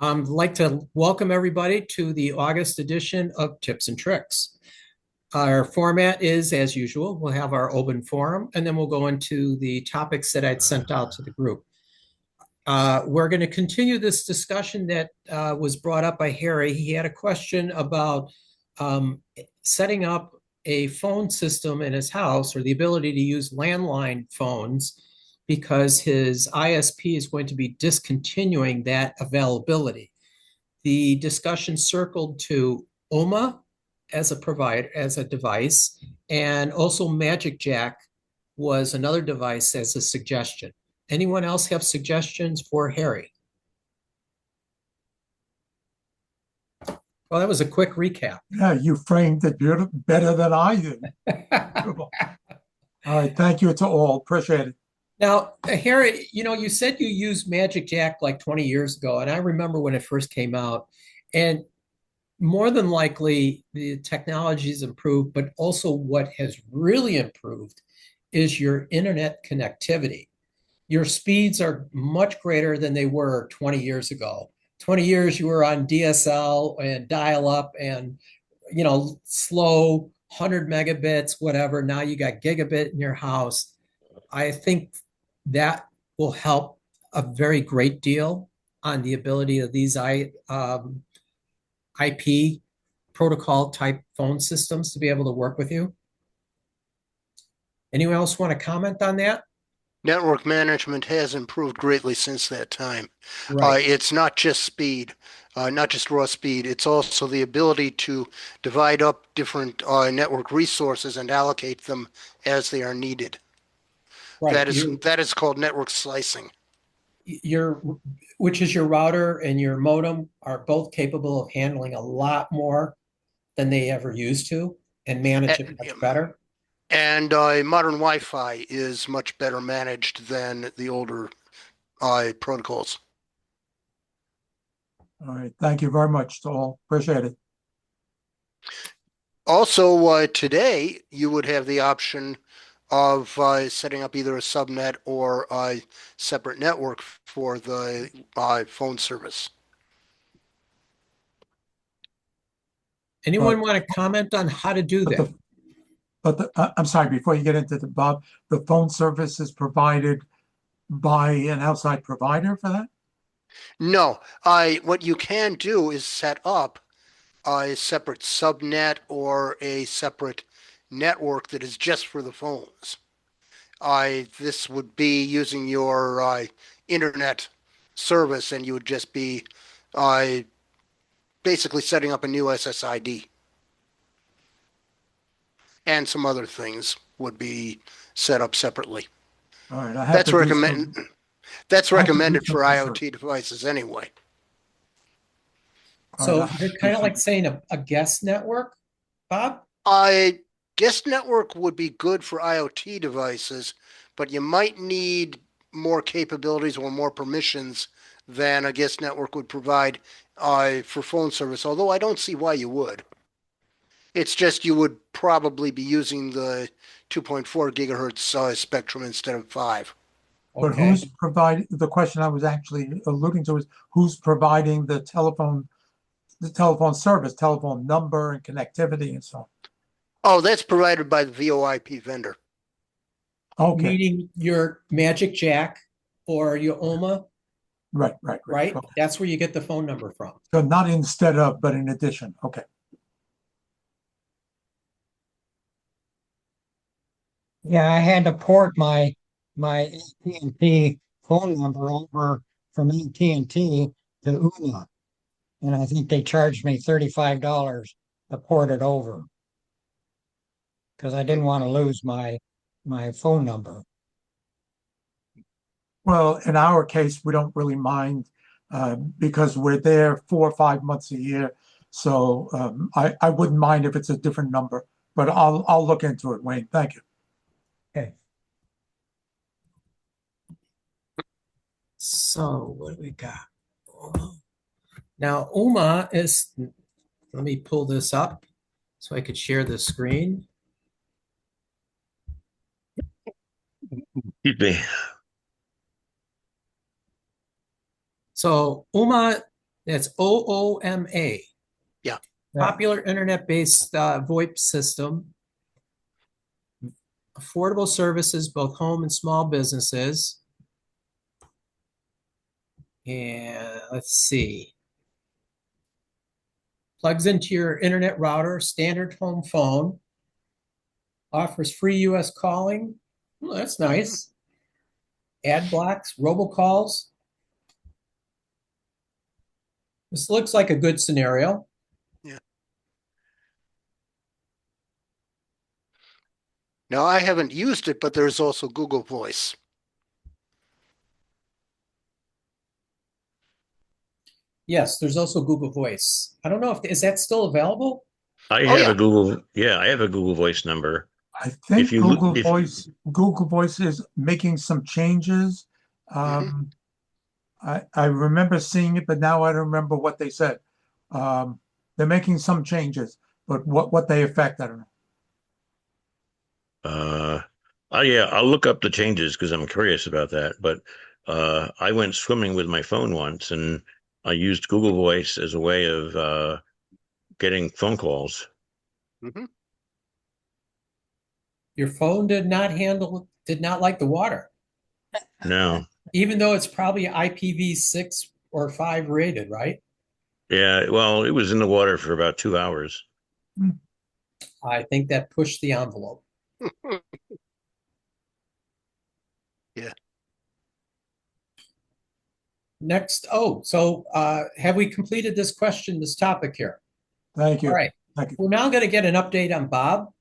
I'd like to welcome everybody to the August edition of Tips and Tricks. Our format is, as usual, we'll have our open forum, and then we'll go into the topics that I'd sent out to the group. We're going to continue this discussion that was brought up by Harry. He had a question about setting up a phone system in his house, or the ability to use landline phones, because his ISP is going to be discontinuing that availability. The discussion circled to Ooma as a provider, as a device, and also MagicJack was another device as a suggestion. Anyone else have suggestions for Harry? Well, that was a quick recap. Yeah, you framed it better than I did. All right, thank you to all. Appreciate it. Now, Harry, you said you used MagicJack like 20 years ago, and I remember when it first came out. And more than likely, the technology's improved, but also what has really improved is your internet connectivity. Your speeds are much greater than they were 20 years ago. 20 years, you were on DSL and dial-up and, slow 100 megabits, whatever. Now you got gigabit in your house. I think that will help a very great deal on the ability of these IP protocol type phone systems to be able to work with you. Anyone else want to comment on that? Network management has improved greatly since that time. Right. It's not just speed, not just raw speed. It's also the ability to divide up different network resources and allocate them as they are needed. Right. That is called network slicing. Which is your router and your modem are both capable of handling a lot more than they ever used to and manage it much better. And modern Wi-Fi is much better managed than the older protocols. All right, thank you very much to all. Appreciate it. Also, today you would have the option of setting up either a subnet or a separate network for the phone service. Anyone want to comment on how to do that? I'm sorry, before you get into Bob, the phone service is provided by an outside provider for that? No, what you can do is set up a separate subnet or a separate network that is just for the phones. This would be using your internet service, and you would just be basically setting up a new SSID. And some other things would be set up separately. All right, that's recommended for IoT devices anyway. So you're kind of like saying a guest network, Bob? A guest network would be good for IoT devices, but you might need more capabilities or more permissions than a guest network would provide for phone service, although I don't see why you would. It's just you would probably be using the 2.4 gigahertz spectrum instead of 5. But who's providing, the question I was actually alluding to is who's providing the telephone service, telephone number and connectivity and so on? Oh, that's provided by the VoIP vendor. Okay. Meaning your MagicJack or your Ooma? Right. Okay. That's where you get the phone number from. So not instead of, but in addition. Okay. Yeah, I had to port my AT&T phone number over from AT&T to Ooma, and I think they charged me $35 to port it over because I didn't want to lose my phone number. Well, in our case, we don't really mind because we're there 4 or 5 months a year. So I wouldn't mind if it's a different number, but I'll look into it, Wayne. Thank you. Okay. So what do we got? Now Ooma is, let me pull this up so I could share the screen. Excuse me. So Ooma, that's OOMA. Yeah. Popular internet-based VoIP system. Affordable services, both home and small businesses. And let's see. Plugs into your internet router, standard home phone. Offers free US calling. Oh, that's nice. Ad blocks, robocalls. This looks like a good scenario. Yeah. Now, I haven't used it, but there's also Google Voice. Yes, there's also Google Voice. I don't know if is that still available? I Oh, have yeah. a Google, yeah, I have a Google Voice number. I think If you look, if Google Voice is making some changes. Mhm. I remember seeing it, but now I don't remember what they said. They're making some changes, but what they affect, I don't know. oh yeah, I'll look up the changes because I'm curious about that. But I went swimming with my phone once, and I used Google Voice as a way of getting phone calls. Mhm. Your phone did not like the water, No, even though it's probably IPv6 or 5 rated, right? yeah, well, it was in the water for about 2 hours. I think that pushed the envelope. Yeah. Next, so have we completed this topic here? Thank All you. right. Thank you. We're now going to get an update on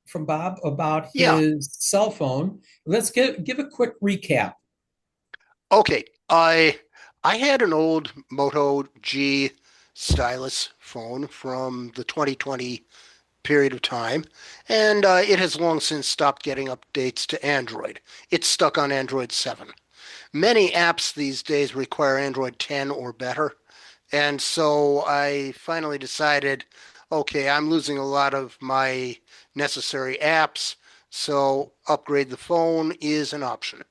from Bob about Yeah. his cell phone. Let's give a quick recap. Okay. I had an old Moto G Stylus phone from the 2020 period of time, and it has long since stopped getting updates to Android. It's stuck on Android 7. Many apps these days require Android 10 or better, and so I finally decided, okay, I'm losing a lot of my necessary apps, so upgrade the phone is an option.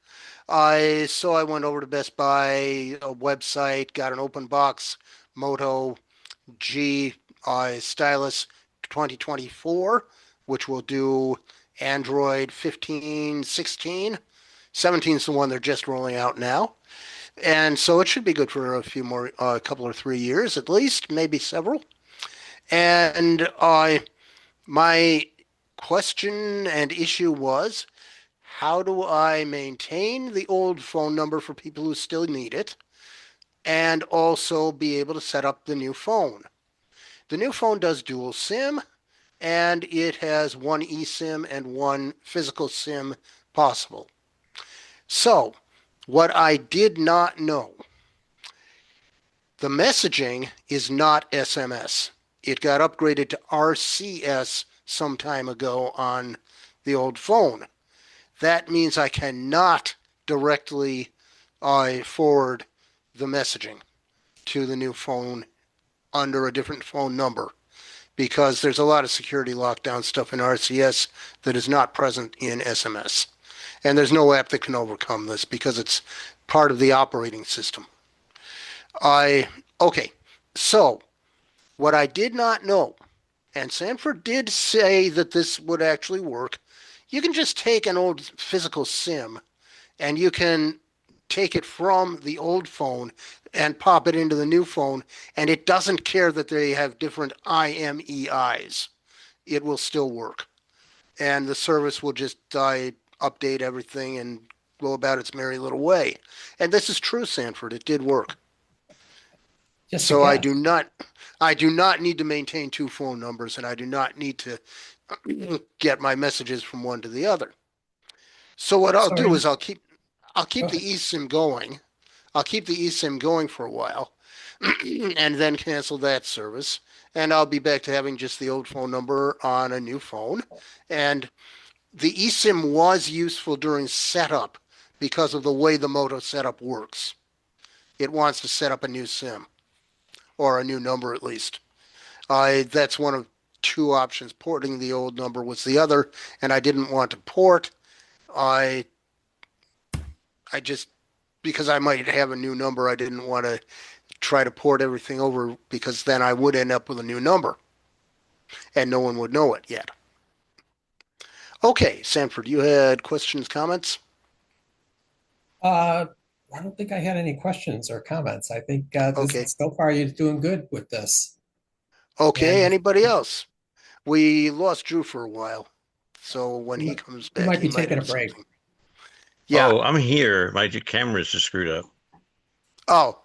So I went over to Best Buy, a website, got an open box Moto G Stylus 2024, which will do Android 15, 16. 17 is the one they're just rolling out now. And so it should be good for a few more, a couple or 3 years at least, maybe several. And my question and issue was, how do I maintain the old phone number for people who still need it and also be able to set up the new phone? The new phone does dual SIM, and it has one eSIM and one physical SIM possible. So, what I did not know, the messaging is not SMS. It got upgraded to RCS some time ago on the old phone. That means I cannot directly forward the messaging to the new phone under a different phone number, because there's a lot of security lockdown stuff in RCS that is not present in SMS. And there's no app that can overcome this because it's part of the operating system. Okay, so what I did not know, and Sanford did say that this would actually work, you can just take an old physical SIM and you can take it from the old phone and pop it into the new phone, and it doesn't care that they have different IMEIs. It will still work. And the service will just update everything and go about its merry little way. And this is true, Sanford. It did work. Just So a I guess. do not need to maintain two phone numbers, and I do not need to get my messages from one to the other. So what I'll do Sorry. is I'll keep the eSIM going. I'll keep the eSIM going for a while and then cancel that service. And I'll be back to having just the old phone number on a new phone. And the eSIM was useful during setup because of the way the Moto setup works. It wants to set up a new SIM, or a new number at least. That's one of two options. Porting the old number was the other, and I didn't want to port. I just, because I might have a new number, I didn't want to try to port everything over, because then I would end up with a new number and no one would know it yet. Okay, Sanford, you had questions, comments? I don't think I had any questions or comments. I think Okay. so far you're doing good with this. Okay, And anybody else? We lost Drew for a while, so when he comes you back, might he be might taking a have break. something. Yeah. Oh, I'm here. My camera's just screwed up. Oh,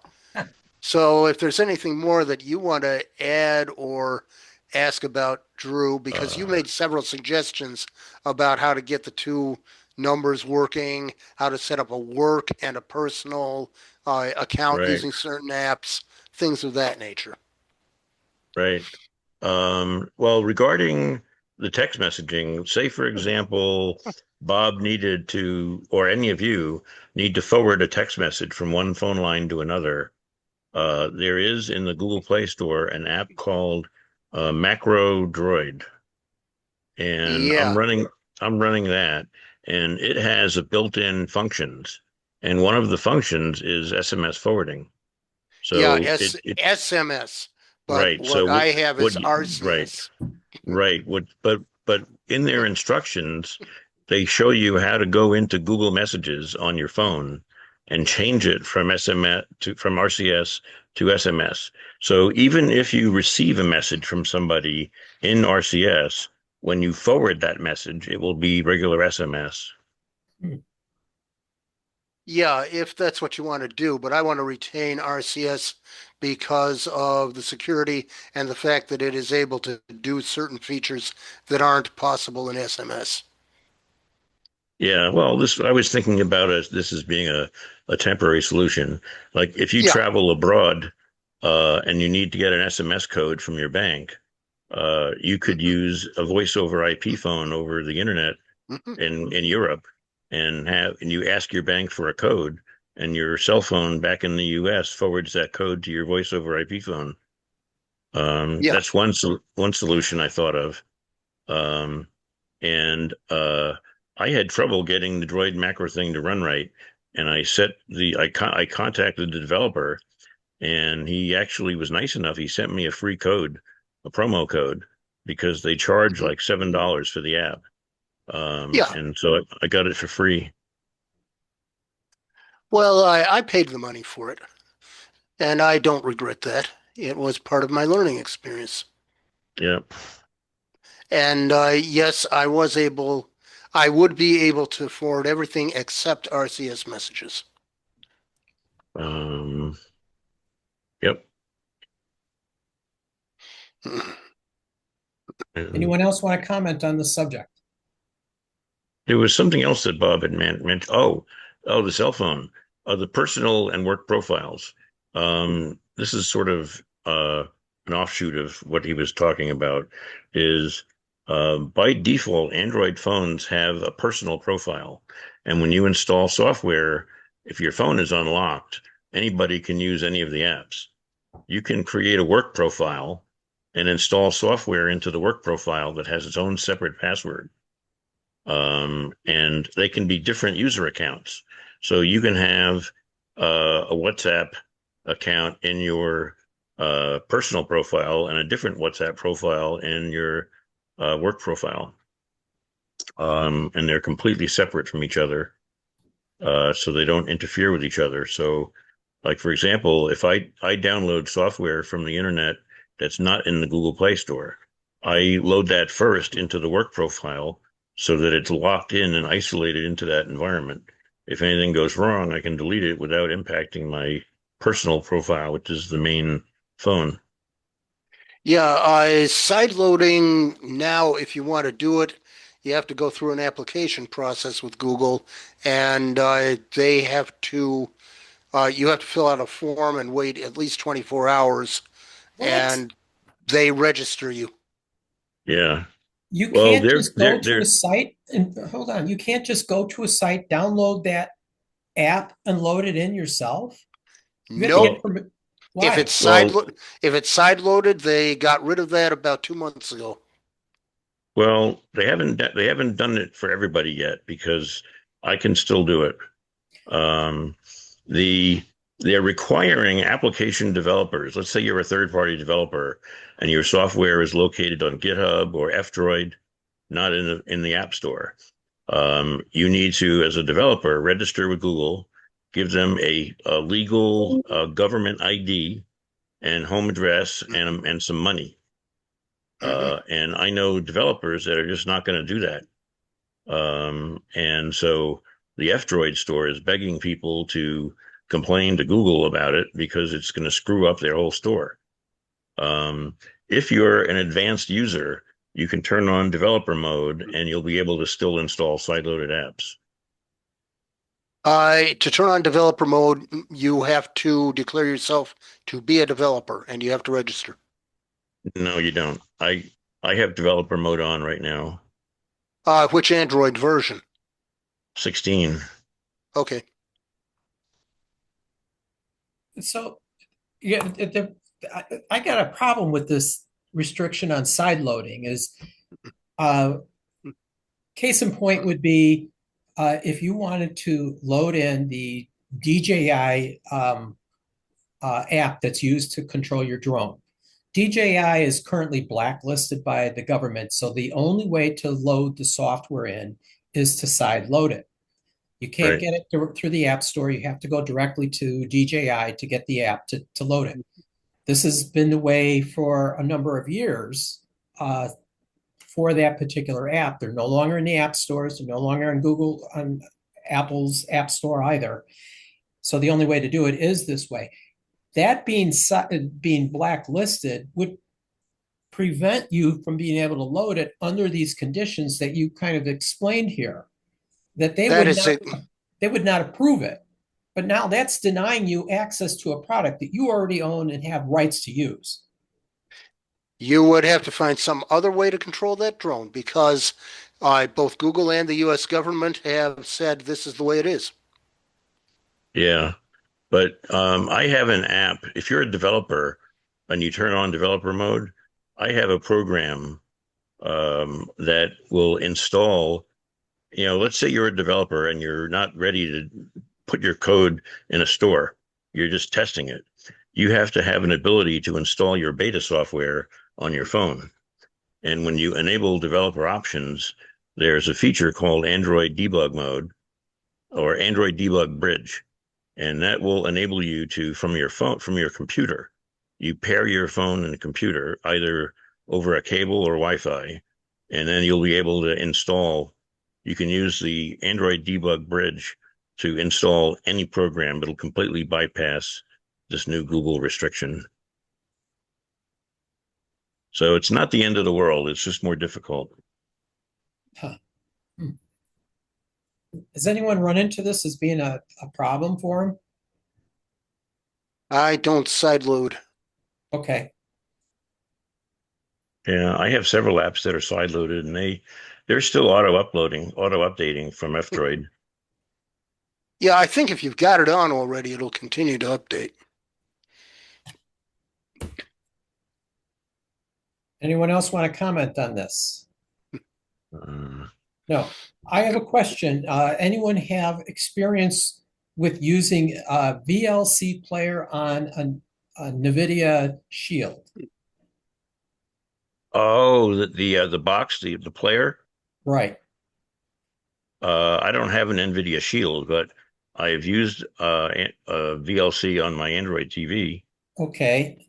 so if there's anything more that you want to add or ask about, Drew, because you Uh, made several suggestions about how to get the two numbers working, how to set up a work and a personal account right, using certain apps, things of that nature. right. Well, regarding the text messaging, say for example, Bob needed to, or any of you need to forward a text message from one phone line to another. There is in the Google Play Store an app called Macro Droid, and Yeah. I'm running that, and it has a built-in functions, and one of the functions is SMS forwarding. Yeah, So it SMS, but right. So what I have what is you, right, RCS. right. But in their instructions, they show you how to go into Google Messages on your phone and change it from from RCS to SMS. So even if you receive a message from somebody in RCS, when you forward that message, it will be regular SMS. Yeah, if that's what you want to do, but I want to retain RCS because of the security and the fact that it is able to do certain features that aren't possible in SMS. Yeah, well, this I was thinking about this as being a temporary solution. Like if you Yeah. travel abroad and you need to get an SMS code from your bank, you could use a voice over IP phone over the internet Mhm. in Europe and you ask your bank for a code, and your cell phone back in the US forwards that code to your voice over IP phone. Yeah. That's one solution I thought of. Um, and I had trouble getting the Droid macro thing to run right, and I contacted the developer, and he actually was nice enough. He sent me a free code, a promo code, because they charge Mhm. like $7 for the app. Yeah. And so I got it for free. Well, I paid the money for it, and I don't regret that. It was part of my learning experience. Yeah. And yes, I would be able to forward everything except RCS messages. Um, yep. And Anyone else want to comment on the subject? there was something else that Bob had mentioned. Oh, the cell phone, the personal and work profiles. This is sort of an offshoot of what he was talking about. Is by default, Android phones have a personal profile, and when you install software, if your phone is unlocked, anybody can use any of the apps. You can create a work profile and install software into the work profile that has its own separate password. And they can be different user accounts. So you can have a WhatsApp account in your personal profile and a different WhatsApp profile in your work profile. And they're completely separate from each other, so they don't interfere with each other. So, like for example, if I download software from the internet that's not in the Google Play Store, I load that first into the work profile so that it's locked in and isolated into that environment. If anything goes wrong, I can delete it without impacting my personal profile, which is the main phone. Yeah, side loading now, if you want to do it, you have to go through an application process with Google, and you have to fill out a form and wait at least 24 hours, What? and they register you. Yeah. You Well, can't just go to a they're site and hold on. You can't just go to a site, download that app, and load it in yourself. You have to Nope. get permit. Why? well, If it's side loaded, they got rid of that about 2 months ago. well, they haven't done it for everybody yet because I can still do it. Um, the they're requiring application developers. Let's say you're a third-party developer and your software is located on GitHub or F-Droid, not in the App Store. You need to, as a developer, register with Google, give them a legal government ID and home address and some money. And I know developers that are just not going to do that. And so the F-Droid store is begging people to complain to Google about it because it's going to screw up their whole store. If you're an advanced user, you can turn on developer mode and you'll be able to still install sideloaded apps. To turn on developer mode, you have to declare yourself to be a developer and you have to register. No, you don't. I have developer mode on right now. Which Android version? 16. Okay. So, yeah, I got a problem with this restriction on side loading. Case in point would be if you wanted to load in the DJI app that's used to control your drone. DJI is currently blacklisted by the government, so the only way to load the software in is to side load it. You can't get it through the App Store. You have to go directly to DJI to get the app to load it. This has been the way for a number of years for that particular app. They're no longer in the app stores. They're no longer on Apple's App Store either. So the only way to do it is this way. That being blacklisted would prevent you from being able to load it under these conditions that you kind of explained here. That they would not approve it. But now that's denying you access to a product that you already own and have rights to use. You would have to find some other way to control that drone because both Google and the U.S. government have said this is the way it is. Yeah, but I have an app. If you're a developer and you turn on developer mode, I have a program that will install. Let's say you're a developer and you're not ready to put your code in a store. You're just testing it. You have to have an ability to install your beta software on your phone. And when you enable developer options, there's a feature called Android debug mode or Android debug bridge. And that will enable you to, from your computer, you pair your phone and computer either over a cable or Wi-Fi, and then you'll be able to install. You can use the Android debug bridge to install any program. It'll completely bypass this new Google restriction. So it's not the end of the world. It's just more difficult. Huh. Has anyone run into this as being a problem for them? I don't sideload. Okay. Yeah, I have several apps that are sideloaded, and they're still auto updating from F-Droid. Yeah, I think if you've got it on already, it'll continue to update. Anyone else want to comment on this? No. I have a question. Anyone have experience with using a VLC player on a NVIDIA Shield? Oh, the box, the player? Right. I don't have an NVIDIA Shield, but I have used a VLC on my Android TV. Okay.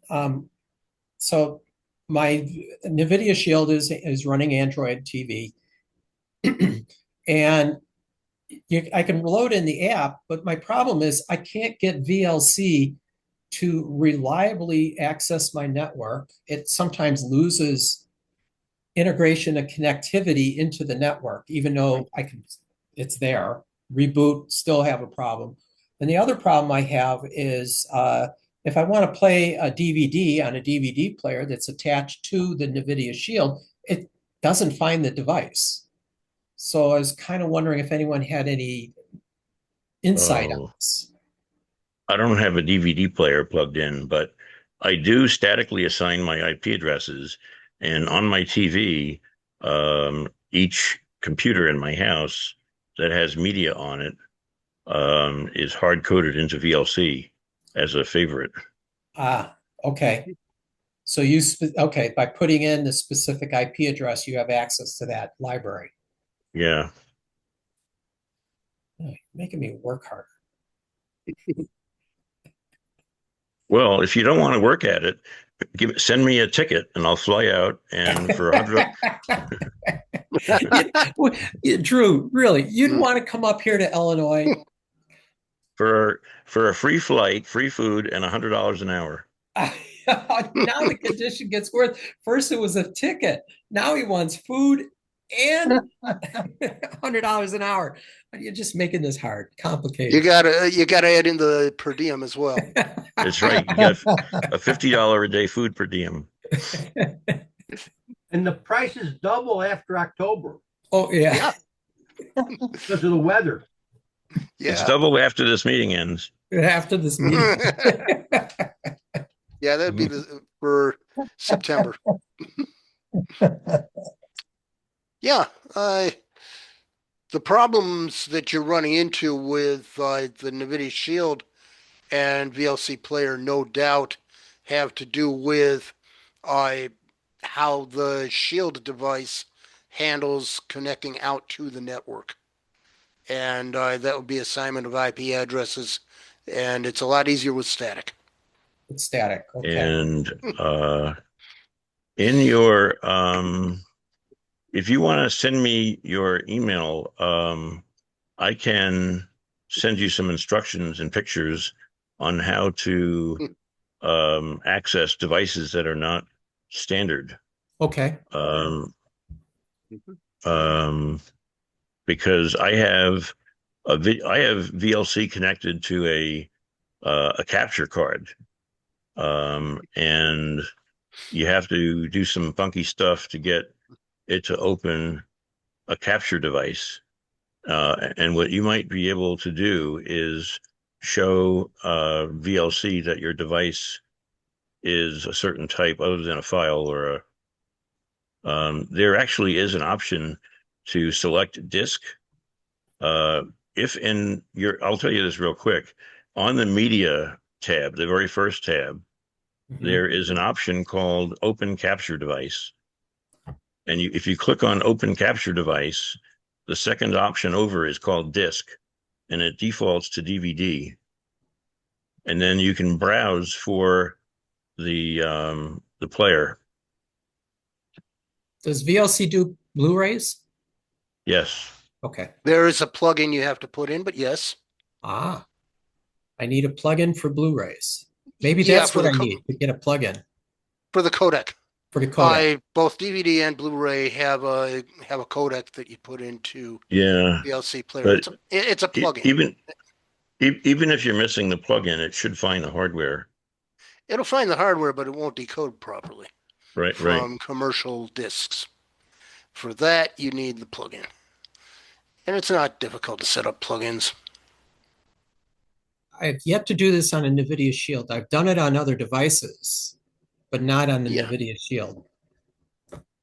So my NVIDIA Shield is running Android TV. And I can load in the app, but my problem is I can't get VLC to reliably access my network. It sometimes loses integration and connectivity into the network, even though it's there. Reboot, still have a problem. And the other problem I have is if I want to play a DVD on a DVD player that's attached to the NVIDIA Shield, it doesn't find the device. So I was kind of wondering if anyone had any insight on this. I don't have a DVD player plugged in, but I do statically assign my IP addresses. And on my TV, each computer in my house, that has media on it is hard-coded into VLC. as a favorite. Ah, okay. So okay, by putting in the specific IP address, you have access to that library. Yeah. Oh, you're making me work harder. Well, if you don't want to work at it, send me a ticket and I'll fly out. And for 100, Drew, really, you'd want to come up here to Illinois? for a free flight, free food, and $100 an hour. Now the condition gets worse. First it was a ticket. Now he wants food and $100 an hour. You're just making this hard, complicated. You gotta add in the per diem as well. That's right. You got a $50 a day food per diem. And the prices double after October Oh yeah. because of the weather. It's Yeah. double after this meeting ends. After this meeting. Yeah, that'd be for September. Yeah, the problems that you're running into with the NVIDIA Shield and VLC Player, no doubt, have to do with how the Shield device handles connecting out to the network. And that would be assignment of IP addresses, and it's a lot easier with static. It's static. Okay. And in your if you want to send me your email, I can send you some instructions and pictures on how to access devices that are not standard. Okay. Because I have VLC connected to a capture card, and you have to do some funky stuff to get it to open a capture device. And what you might be able to do is show VLC that your device is a certain type other than a file or there actually is an option to select disk. If in your, I'll tell you this real quick, on the media tab, the very first tab, there is an option called Open Capture Device. And if you click on Open Capture Device, the second option over is called Disk, and it defaults to DVD. And then you can browse for the player. Does VLC do Blu-rays? Yes. Okay. There is a plugin you have to put in, but yes. Ah, I need a plugin for Blu-rays. Maybe Yeah, that's for what the I need to get a plugin For the codec. for the codec. Both DVD and Blu-ray have a codec that you put into VLC player. But It's a plugin. Even if you're missing the plugin, it should find the hardware. It'll find the hardware, but it won't decode properly Right. from commercial discs. For that, you need the plugin. And it's not difficult to set up plugins. I've yet to do this on a NVIDIA Shield. I've done it on other devices, but not on the Yeah. NVIDIA Shield.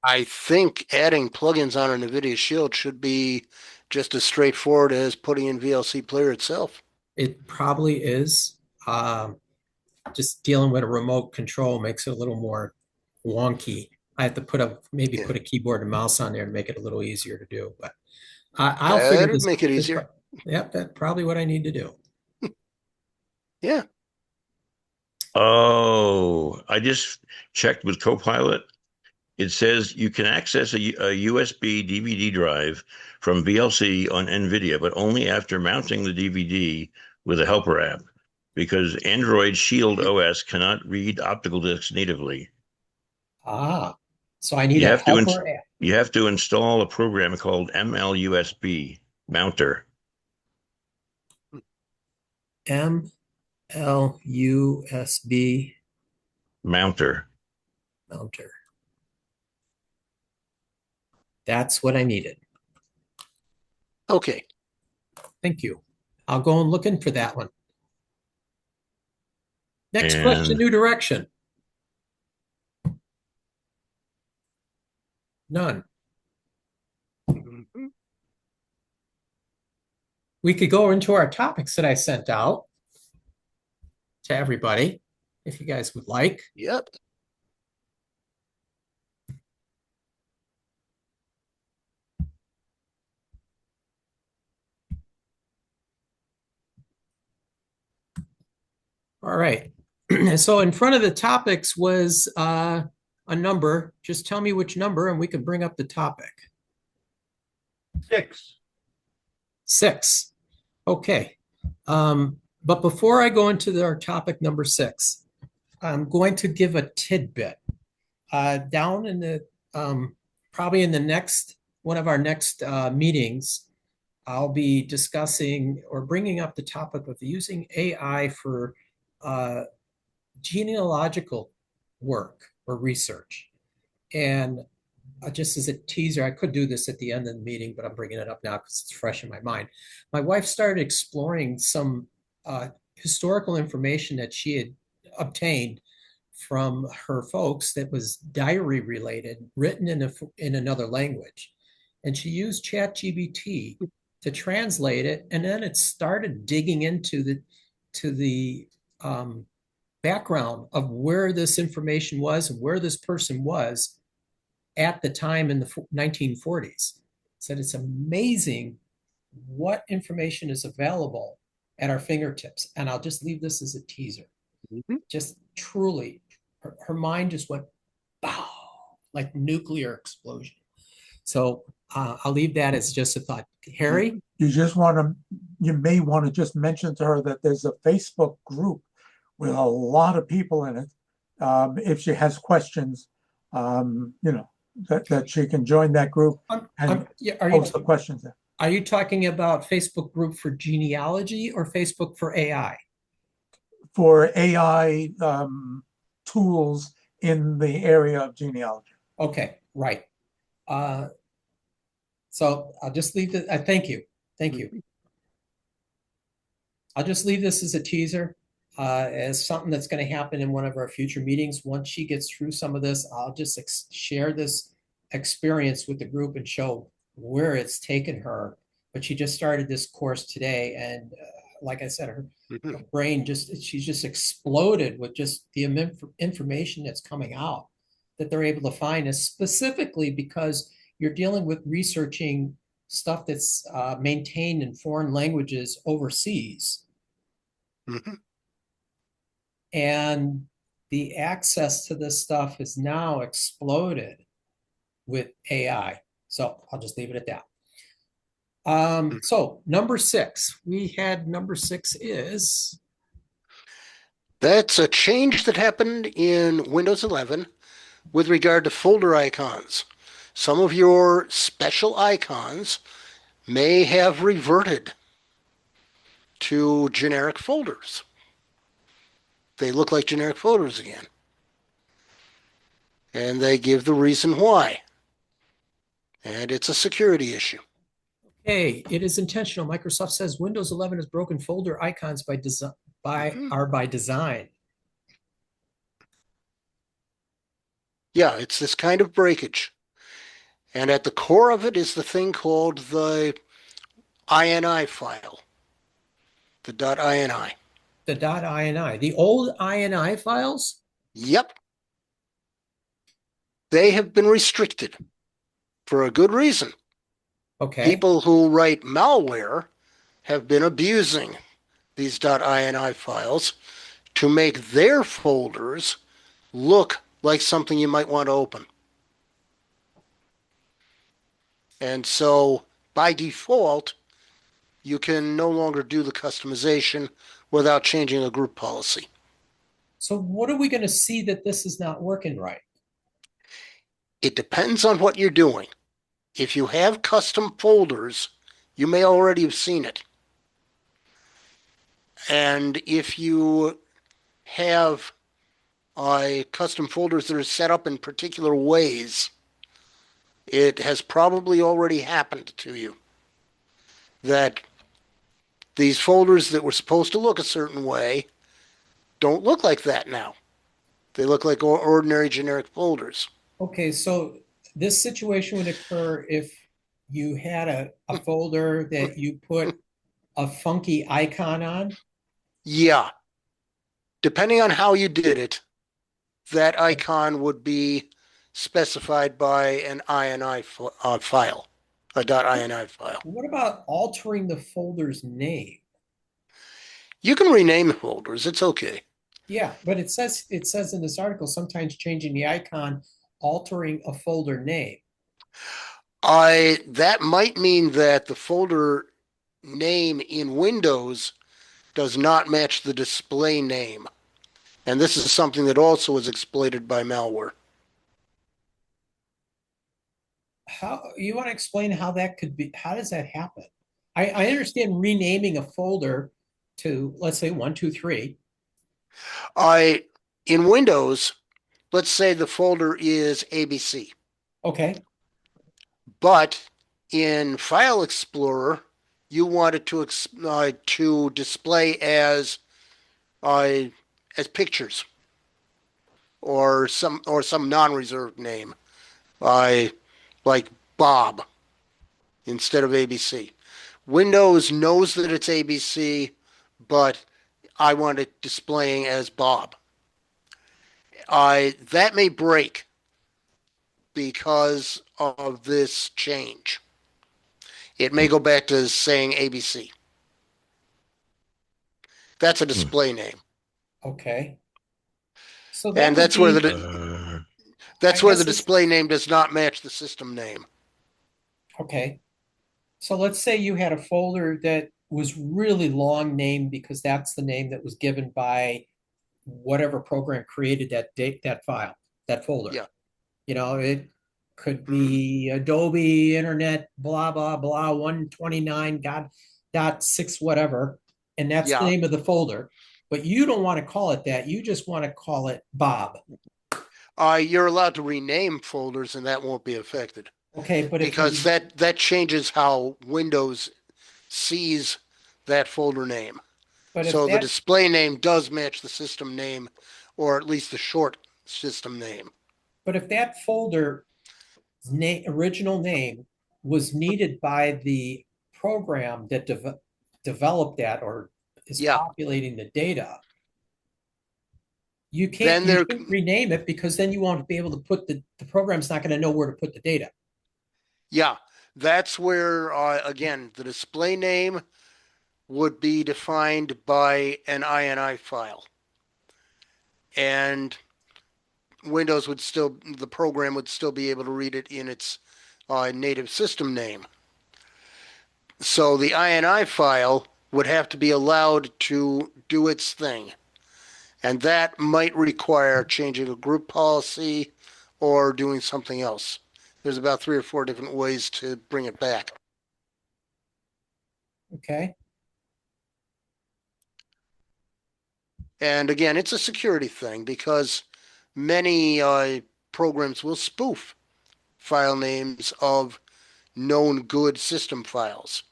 I think adding plugins on an NVIDIA Shield should be just as straightforward as putting in VLC Player itself. It probably is. Just dealing with a remote control makes it a little more wonky. I have to put a keyboard and mouse on there to make it a little easier to do. But I'll figure That'd this. make it easier. Yep, that's probably what I need to do. Yeah. Oh, I just checked with Copilot. It says you can access a USB DVD drive from VLC on NVIDIA, but only after mounting the DVD with a helper app, because Android Shield OS cannot read optical discs natively. Ah, so I need a helper app. You have to install a program called MLUSB Mounter. MLUSB Mounter. That's what I needed. Okay. Thank you. I'll go and look in for that one. Next question, new direction. None. We could go into our topics that I sent out. to everybody, if you guys would like. Yep. All right. So in front of the topics was a number. Just tell me which number and we can bring up the topic. 6. 6. Okay. But before I go into our topic number 6, I'm going to give a tidbit. Down in the probably in the next one of our next meetings, I'll be discussing or bringing up the topic of using AI for genealogical work or research. And just as a teaser, I could do this at the end of the meeting, but I'm bringing it up now because it's fresh in my mind. My wife started exploring some historical information that she had obtained from her folks that was diary related, written in another language. And she used ChatGPT to translate it. And then it started digging into the background of where this information was and where this person was at the time in the 1940s. Said it's amazing what information is available at our fingertips. And I'll just leave this as a teaser. Mm-hmm. Just truly, her mind just went, bow, like nuclear explosion. So I'll leave that as just a thought. Harry? You may want to just mention to her that there's a Facebook group with a lot of people in it. If she has questions, that she can join that group and post the questions there. Are you talking about Facebook group for genealogy or Facebook for AI? For AI tools in the area of genealogy. Okay, right. So I'll just leave it. Thank you. I'll just leave this as a teaser, as something that's going to happen in one of our future meetings. Once she gets through some of this, I'll just share this experience with the group and show where it's taken her. But she just started this course today, and like I said, her brain she's just exploded with just the information that's coming out that they're able to find, is specifically because you're dealing with researching stuff that's maintained in foreign languages overseas. Mm-hmm. And the access to this stuff is now exploded with AI. So I'll just leave it at that. So number 6, number 6 is. That's a change that happened in Windows 11 with regard to folder icons. Some of your special icons may have reverted to generic folders. They look like generic folders again. And they give the reason why. And it's a security issue. Okay, it is intentional. Microsoft says Windows 11 has broken folder icons by design. Yeah, it's this kind of breakage. And at the core of it is the thing called the INI file, the .ini. The .ini, the old INI files? Yep. They have been restricted for a good reason. Okay. People who write malware have been abusing these .ini files to make their folders look like something you might want to open. And so, by default, you can no longer do the customization without changing a group policy. So what are we going to see that this is not working right? It depends on what you're doing. If you have custom folders, you may already have seen it. And if you have custom folders that are set up in particular ways, it has probably already happened to you that these folders that were supposed to look a certain way don't look like that now. They look like ordinary generic folders. Okay, so this situation would occur if you had a folder that you put a funky icon on? Yeah. Depending on how you did it, that icon would be specified by an INI file, a .ini file. What about altering the folder's name? You can rename folders. It's okay. Yeah, but it says in this article sometimes changing the icon, altering a folder name. That might mean that the folder name in Windows does not match the display name. And this is something that also is exploited by malware. How you want to explain how that could be? How does that happen? I understand renaming a folder to, let's say, 123. In Windows, let's say the folder is ABC. Okay. But in File Explorer, you want it to display as pictures or some non-reserved name, like Bob instead of ABC. Windows knows that it's ABC, but I want it displaying as Bob. That may break because of this change. It may go back to saying ABC. That's a display name. Okay. So And that's where the guess display name does not match the system name. Okay. So let's say you had a folder that was really long named because that's the name that was given by whatever program created that file, that folder. Yeah. You know, it could be Adobe Internet, blah, blah, blah, 129 .6 whatever. And that's the name of the folder. But you don't want to call it that. You just want to call it Bob. You're allowed to rename folders and that won't be affected. Okay, but because that changes how Windows sees that folder name. So the display name does match the system name, or at least the short system name. But if that folder original name was needed by the program that developed that or is populating the data, you can't rename it because then you won't be able to put the program's not going to know where to put the data. Yeah, that's where, again, the display name would be defined by an INI file. And the program would still be able to read it in its native system name. So the INI file would have to be allowed to do its thing. And that might require changing a group policy or doing something else. There's about 3 or 4 different ways to bring it back. Okay. And again, it's a security thing because many programs will spoof file names of known good system files.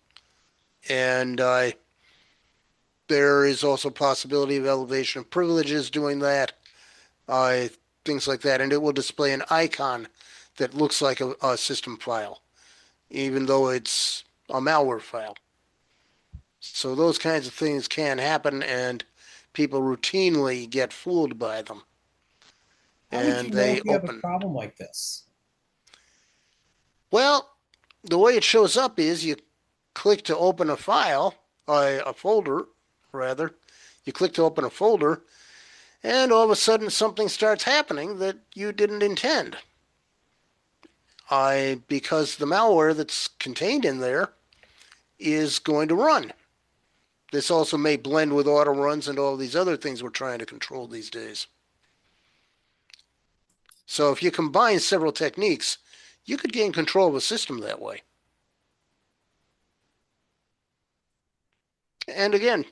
And there is also possibility of elevation of privileges doing that, things like that. And it will display an icon that looks like a system file, even though it's a malware file. So those kinds of things can happen, and people routinely get fooled by them. How would you know if you have a problem like this? Well, the way it shows up is you click to open a file, a folder, rather. You click to open a folder, and all of a sudden something starts happening that you didn't intend. Because the malware that's contained in there is going to run. This also may blend with auto runs and all these other things we're trying to control these days. So if you combine several techniques, you could gain control of a system that way. And again,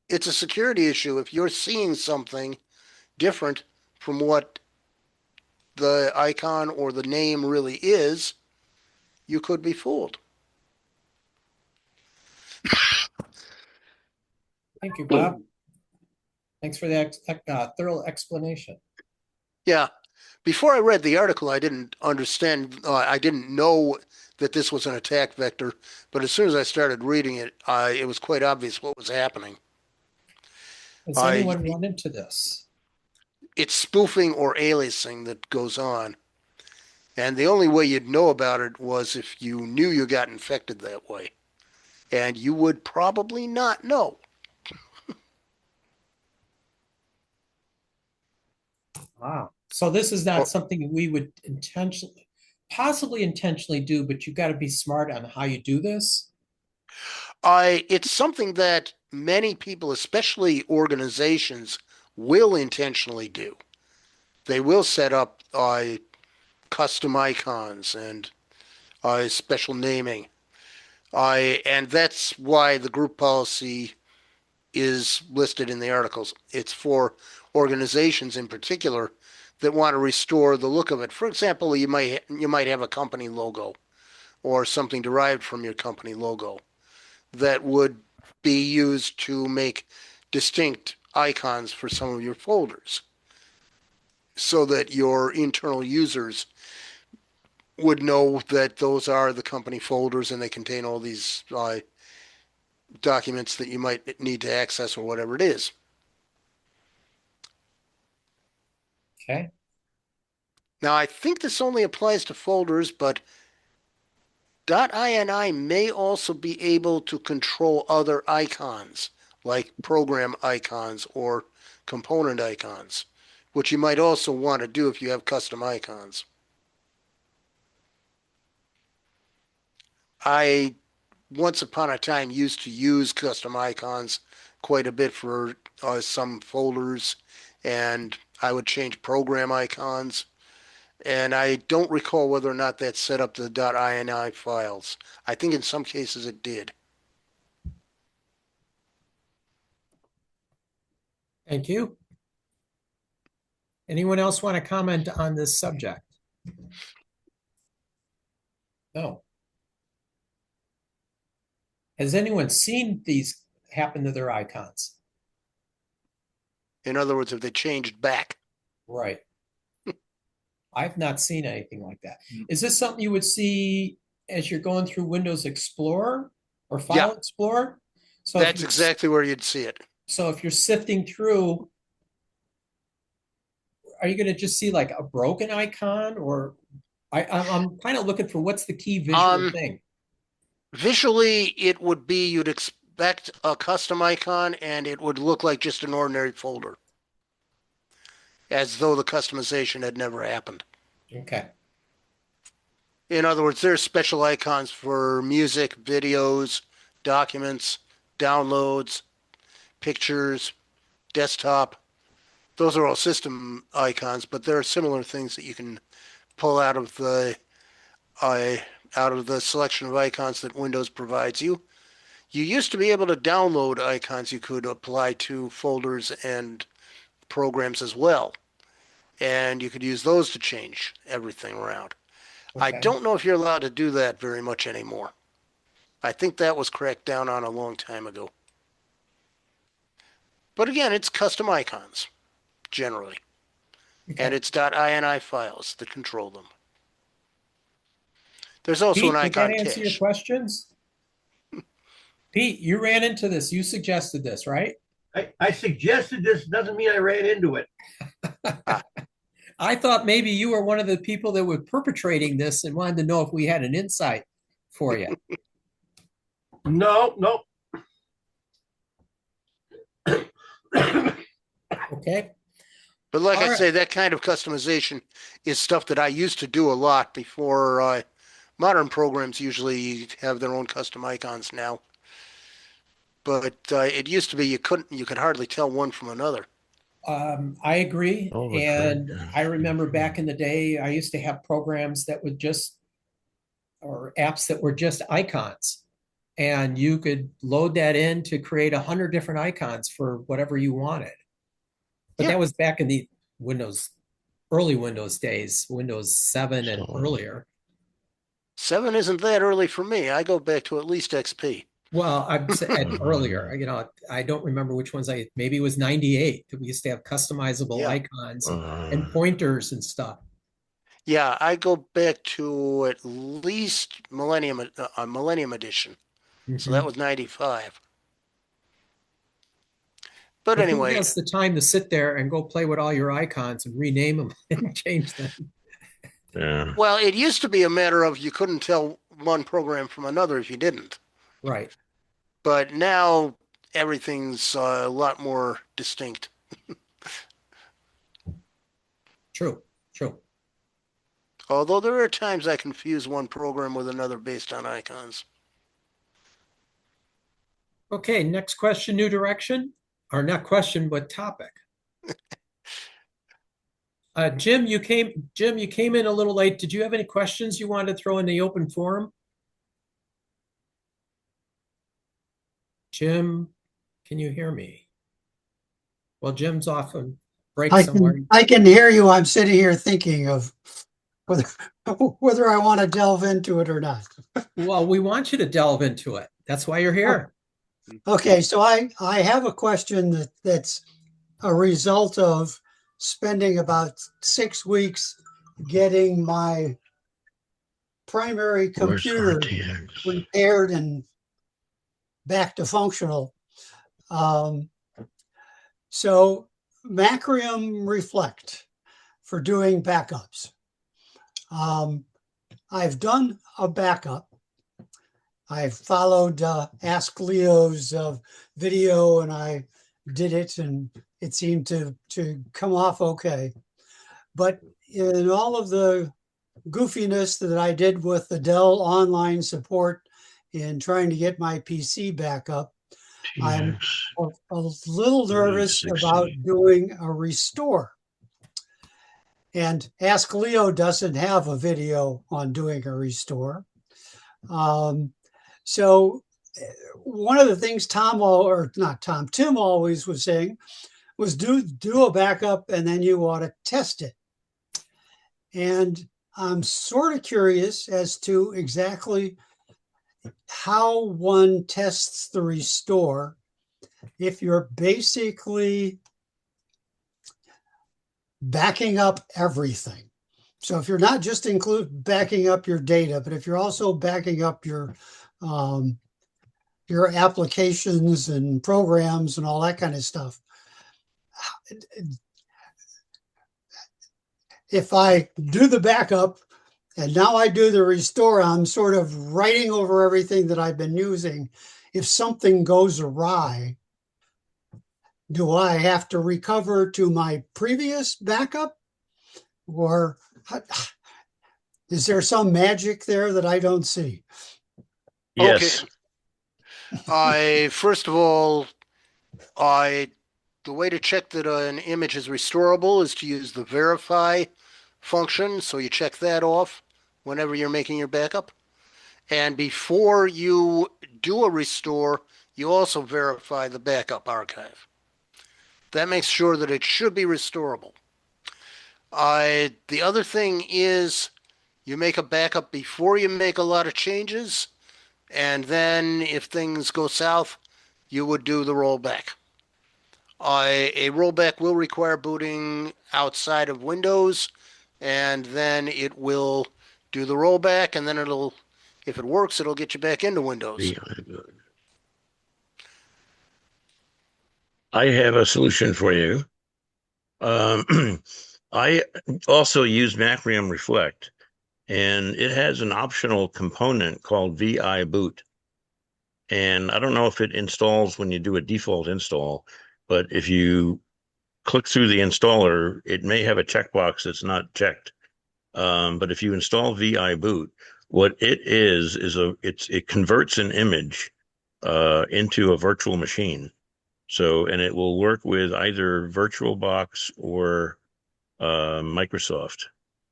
it's a security issue. If you're seeing something different from what the icon or the name really is, you could be fooled. Thank you, Bob. Thanks for that thorough explanation. Yeah. Before I read the article, I didn't understand, I didn't know that this was an attack vector, but as soon as I started reading it, it was quite obvious what was happening. Has I- anyone run into this? It's spoofing or aliasing that goes on. And the only way you'd know about it was if you knew you got infected that way. And you would probably not know. Wow. So this is Or- not something we would possibly intentionally do, but you got to be smart on how you do this. It's something that many people, especially organizations, will intentionally do. They will set up custom icons and special naming. And that's why the group policy is listed in the articles. It's for organizations in particular that want to restore the look of it. For example, you might have a company logo or something derived from your company logo that would be used to make distinct icons for some of your folders so that your internal users would know that those are the company folders and they contain all these documents that you might need to access or whatever it is. Okay. Now, I think this only applies to folders, but .ini may also be able to control other icons, like program icons or component icons, which you might also want to do if you have custom icons. I, once upon a time, used to use custom icons quite a bit for some folders, and I would change program icons. And I don't recall whether or not that set up the .ini files. I think in some cases it did. Thank you. Anyone else want to comment on this subject? No. Has anyone seen these happen to their icons? In other words, if they changed back. Right. I've not seen anything like that. Is this something you would see as you're going through Windows Explorer or File Explorer? So That's exactly where you'd see it. So if you're sifting through, are you going to just see like a broken icon, or I'm kind of looking for what's the key visual thing? Visually, it would be you'd expect a custom icon and it would look like just an ordinary folder, as though the customization had never happened. Okay. In other words, there's special icons for music, videos, documents, downloads, pictures, desktop. Those are all system icons, but there are similar things that you can pull out of the selection of icons that Windows provides you. You used to be able to download icons you could apply to folders and programs as well. And you could use those to change everything around. Okay. I don't know if you're allowed to do that very much anymore. I think that was cracked down on a long time ago. But again, it's custom icons, generally. Okay. And it's .ini files that control them. There's also Pete, an icon did that answer your cache. questions? Pete, you ran into this. You suggested this, right? I suggested this, doesn't mean I ran into it. I thought maybe you were one of the people that were perpetrating this and wanted to know if we had an insight for you. No. Okay. But like All I right. say, that kind of customization is stuff that I used to do a lot before. Modern programs usually have their own custom icons now. But it used to be you could hardly tell one from another. I agree. Oh, that's And right. I remember back in the day, I used to have programs that would or apps that were just icons. And you could load that in to create 100 different icons for whatever you wanted. But Yeah. that was back in the early Windows days, Windows 7 and earlier. 7 isn't that early for me. I go back to at least XP. Well, I'm saying earlier, I don't remember which ones maybe it was 98 that we used to have customizable Yeah. icons and pointers and stuff. Yeah, I go back to at least Millennium Edition. So that was 95. But Who anyway, has the time to sit there and go play with all your icons and rename them and change them? Yeah. well, it used to be a matter of you couldn't tell one program from another if you didn't. Right. But now everything's a lot more distinct. True. True. Although there are times I confuse one program with another based on icons. Okay, next question, new direction, or not question, but topic. Jim, you came in a little late. Did you have any questions you wanted to throw in the open forum? Jim, can you hear me? Well, Jim's off on break somewhere. I can hear you. I'm sitting here thinking of whether I want to delve into it or not. Well, we want you to delve into it. That's why you're here. Okay, so I have a question that's a result of spending about 6 weeks getting my primary Where's computer RTX? repaired and back to functional. So Macrium Reflect for doing backups. I've done a backup. I've followed Ask Leo's video and I did it and it seemed to come off okay. But in all of the goofiness that I did with the Dell online support in trying to get my PC back up, I'm a little nervous about doing a restore. And Ask Leo doesn't have a video on doing a restore. So one of the things Tim always was saying was do a backup and then you ought to test it. And I'm sort of curious as to exactly how one tests the restore if you're basically backing up everything. So if you're not just backing up your data, but if you're also backing up your applications and programs and all that kind of stuff. If I do the backup and now I do the restore, I'm sort of writing over everything that I've been using. If something goes awry, do I have to recover to my previous backup? Or is there some magic there that I don't see? Yes. Okay. First of all, the way to check that an image is restorable is to use the verify function. So you check that off whenever you're making your backup. And before you do a restore, you also verify the backup archive. That makes sure that it should be restorable. The other thing is you make a backup before you make a lot of changes. And then if things go south, you would do the rollback. A rollback will require booting outside of Windows, and then it will do the rollback, and then if it works, it'll get you back into Windows. I have a solution for you. I also use Macrium Reflect, and it has an optional component called VI boot. And I don't know if it installs when you do a default install, but if you click through the installer, it may have a checkbox that's not checked. But if you install VI boot, what it is it converts an image into a virtual machine. And it will work with either VirtualBox or Microsoft.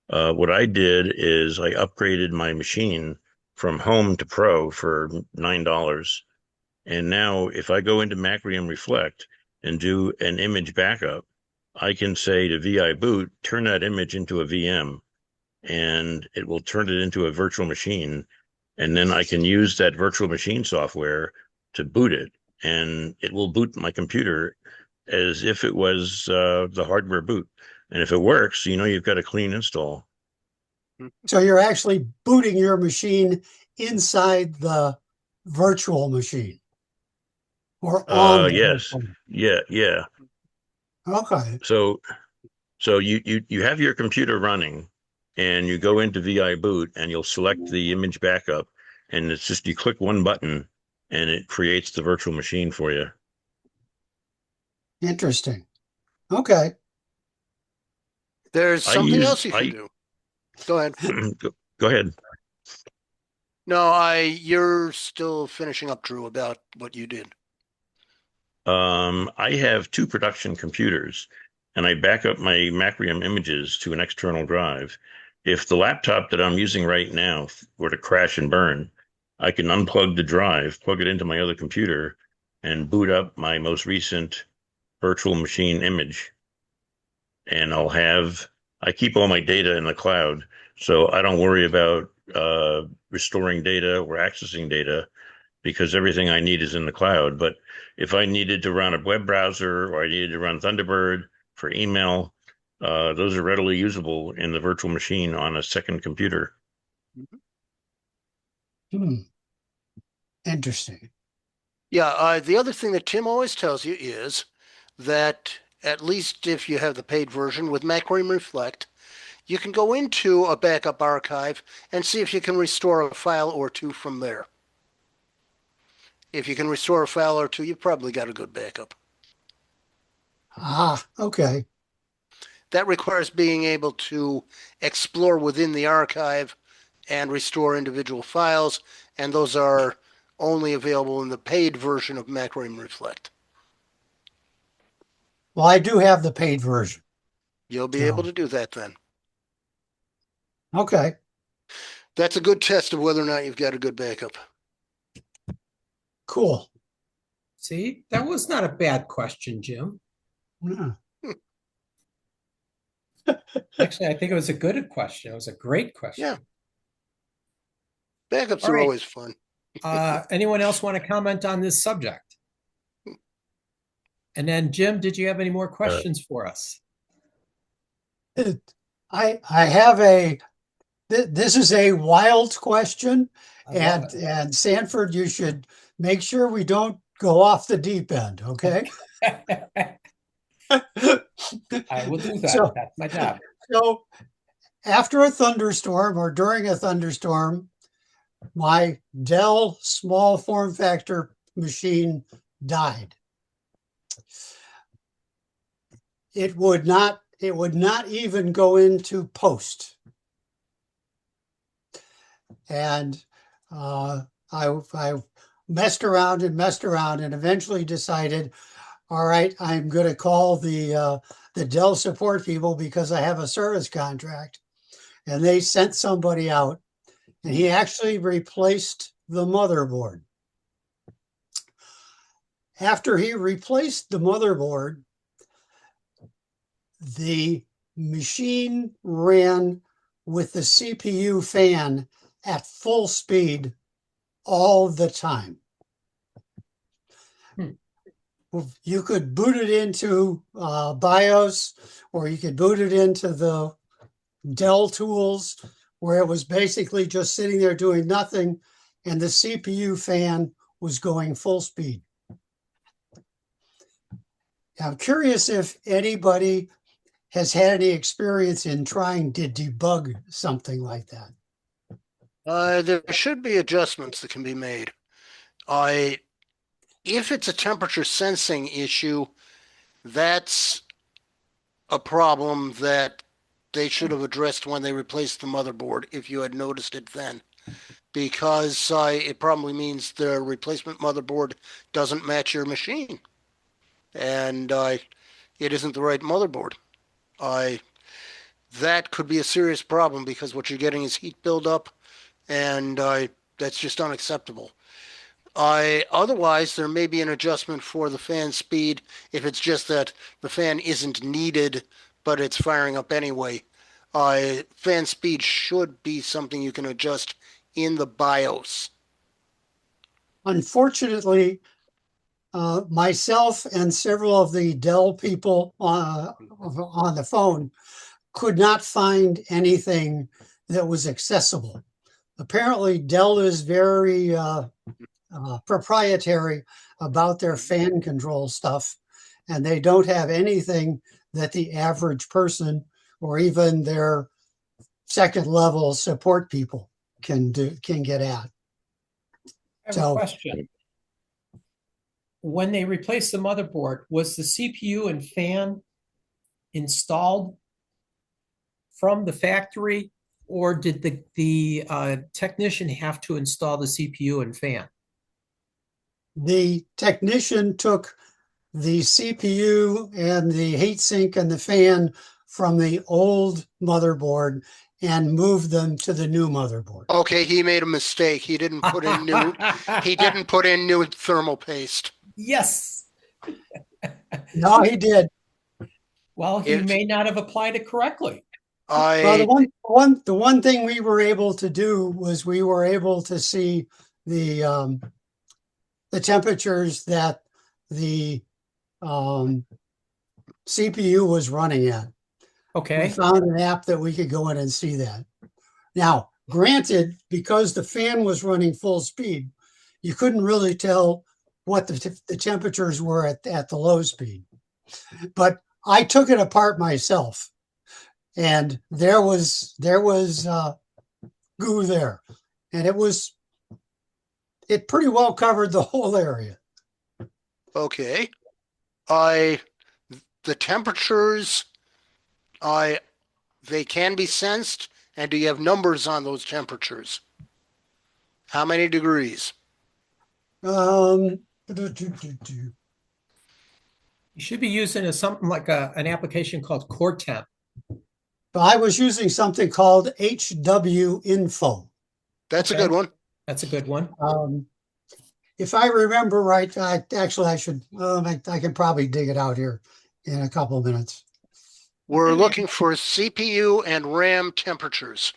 What I did is I upgraded my machine from Home to Pro for $9. And now if I go into Macrium Reflect and do an image backup, I can say to VI boot, turn that image into a VM, and it will turn it into a virtual machine. And then I can use that virtual machine software to boot it, and it will boot my computer as if it was the hardware boot. And if it works, you've got a clean install. So you're actually booting your machine inside the virtual machine. or on the Yes. phone? Yeah. Okay. So you have your computer running and you go into VI boot and you'll select the image backup, and it's just you click one button and it creates the virtual machine for you. Interesting. Okay. There's something else you can do. Go ahead. Go ahead. No, you're still finishing up, Drew, about what you did. I have two production computers and I back up my Macrium images to an external drive. If the laptop that I'm using right now were to crash and burn, I can unplug the drive, plug it into my other computer, and boot up my most recent virtual machine image. And I keep all my data in the cloud, so I don't worry about restoring data or accessing data because everything I need is in the cloud. But if I needed to run a web browser or I needed to run Thunderbird for email, those are readily usable in the virtual machine on a second computer. Interesting. Yeah, the other thing that Tim always tells you is that at least if you have the paid version with Macrium Reflect, you can go into a backup archive and see if you can restore a file or two from there. If you can restore a file or two, you've probably got a good backup. Ah, okay. That requires being able to explore within the archive and restore individual files, and those are only available in the paid version of Macrium Reflect. Well, I do have the paid version. You'll be So, able to do that then. okay. That's a good test of whether or not you've got a good backup. Cool. See, that was not a bad question, Jim. Yeah. Actually, I think it was a good question. It was a great question. Yeah. Backups All are right. always fun. Anyone else want to comment on this subject? And then, Jim, did you have any more questions for us? I have this is a wild question, and Sanford, you should make sure we don't go off the deep end, okay? I will do that. So, that's my job. So after a thunderstorm or during a thunderstorm, my Dell small form factor machine died. It would not even go into post. And I messed around and eventually decided, all right, I'm going to call the Dell support people because I have a service contract. And they sent somebody out, and he actually replaced the motherboard. After he replaced the motherboard, the machine ran with the CPU fan at full speed all the time. You could boot it into BIOS, or you could boot it into the Dell tools, where it was basically just sitting there doing nothing, and the CPU fan was going full speed. I'm curious if anybody has had any experience in trying to debug something like that. There should be adjustments that can be made. If it's a temperature sensing issue, that's a problem that they should have addressed when they replaced the motherboard, if you had noticed it then. Because it probably means the replacement motherboard doesn't match your machine. And it isn't the right motherboard. That could be a serious problem because what you're getting is heat buildup, and that's just unacceptable. Otherwise, there may be an adjustment for the fan speed if it's just that the fan isn't needed, but it's firing up anyway. Fan speed should be something you can adjust in the BIOS. Unfortunately, myself and several of the Dell people on the phone could not find anything that was accessible. Apparently, Dell is very proprietary about their fan control stuff, and they don't have anything that the average person or even their second level support people can get at. I have a question. When they replaced the motherboard, was the CPU and fan installed from the factory, or did the technician have to install the CPU and fan? The technician took the CPU and the heatsink and the fan from the old motherboard and moved them to the new motherboard. Okay, he made a mistake. He didn't put in new. He didn't put in new thermal paste. Yes. No, he did. Well, he may not have applied it correctly. Well, the one thing we were able to do was we were able to see the temperatures that the CPU was running at. Okay. We found an app that we could go in and see that. Now, granted, because the fan was running full speed, you couldn't really tell what the temperatures were at the low speed. But I took it apart myself, and there was goo there, and it pretty well covered the whole area. Okay. The temperatures, they can be sensed, and do you have numbers on those temperatures? How many degrees? You should be using something like an application called Core Temp. But I was using something called HW Info. That's a good one. That's a good one. If I remember right, I should. I can probably dig it out here in a couple of minutes. We're looking for CPU and RAM temperatures.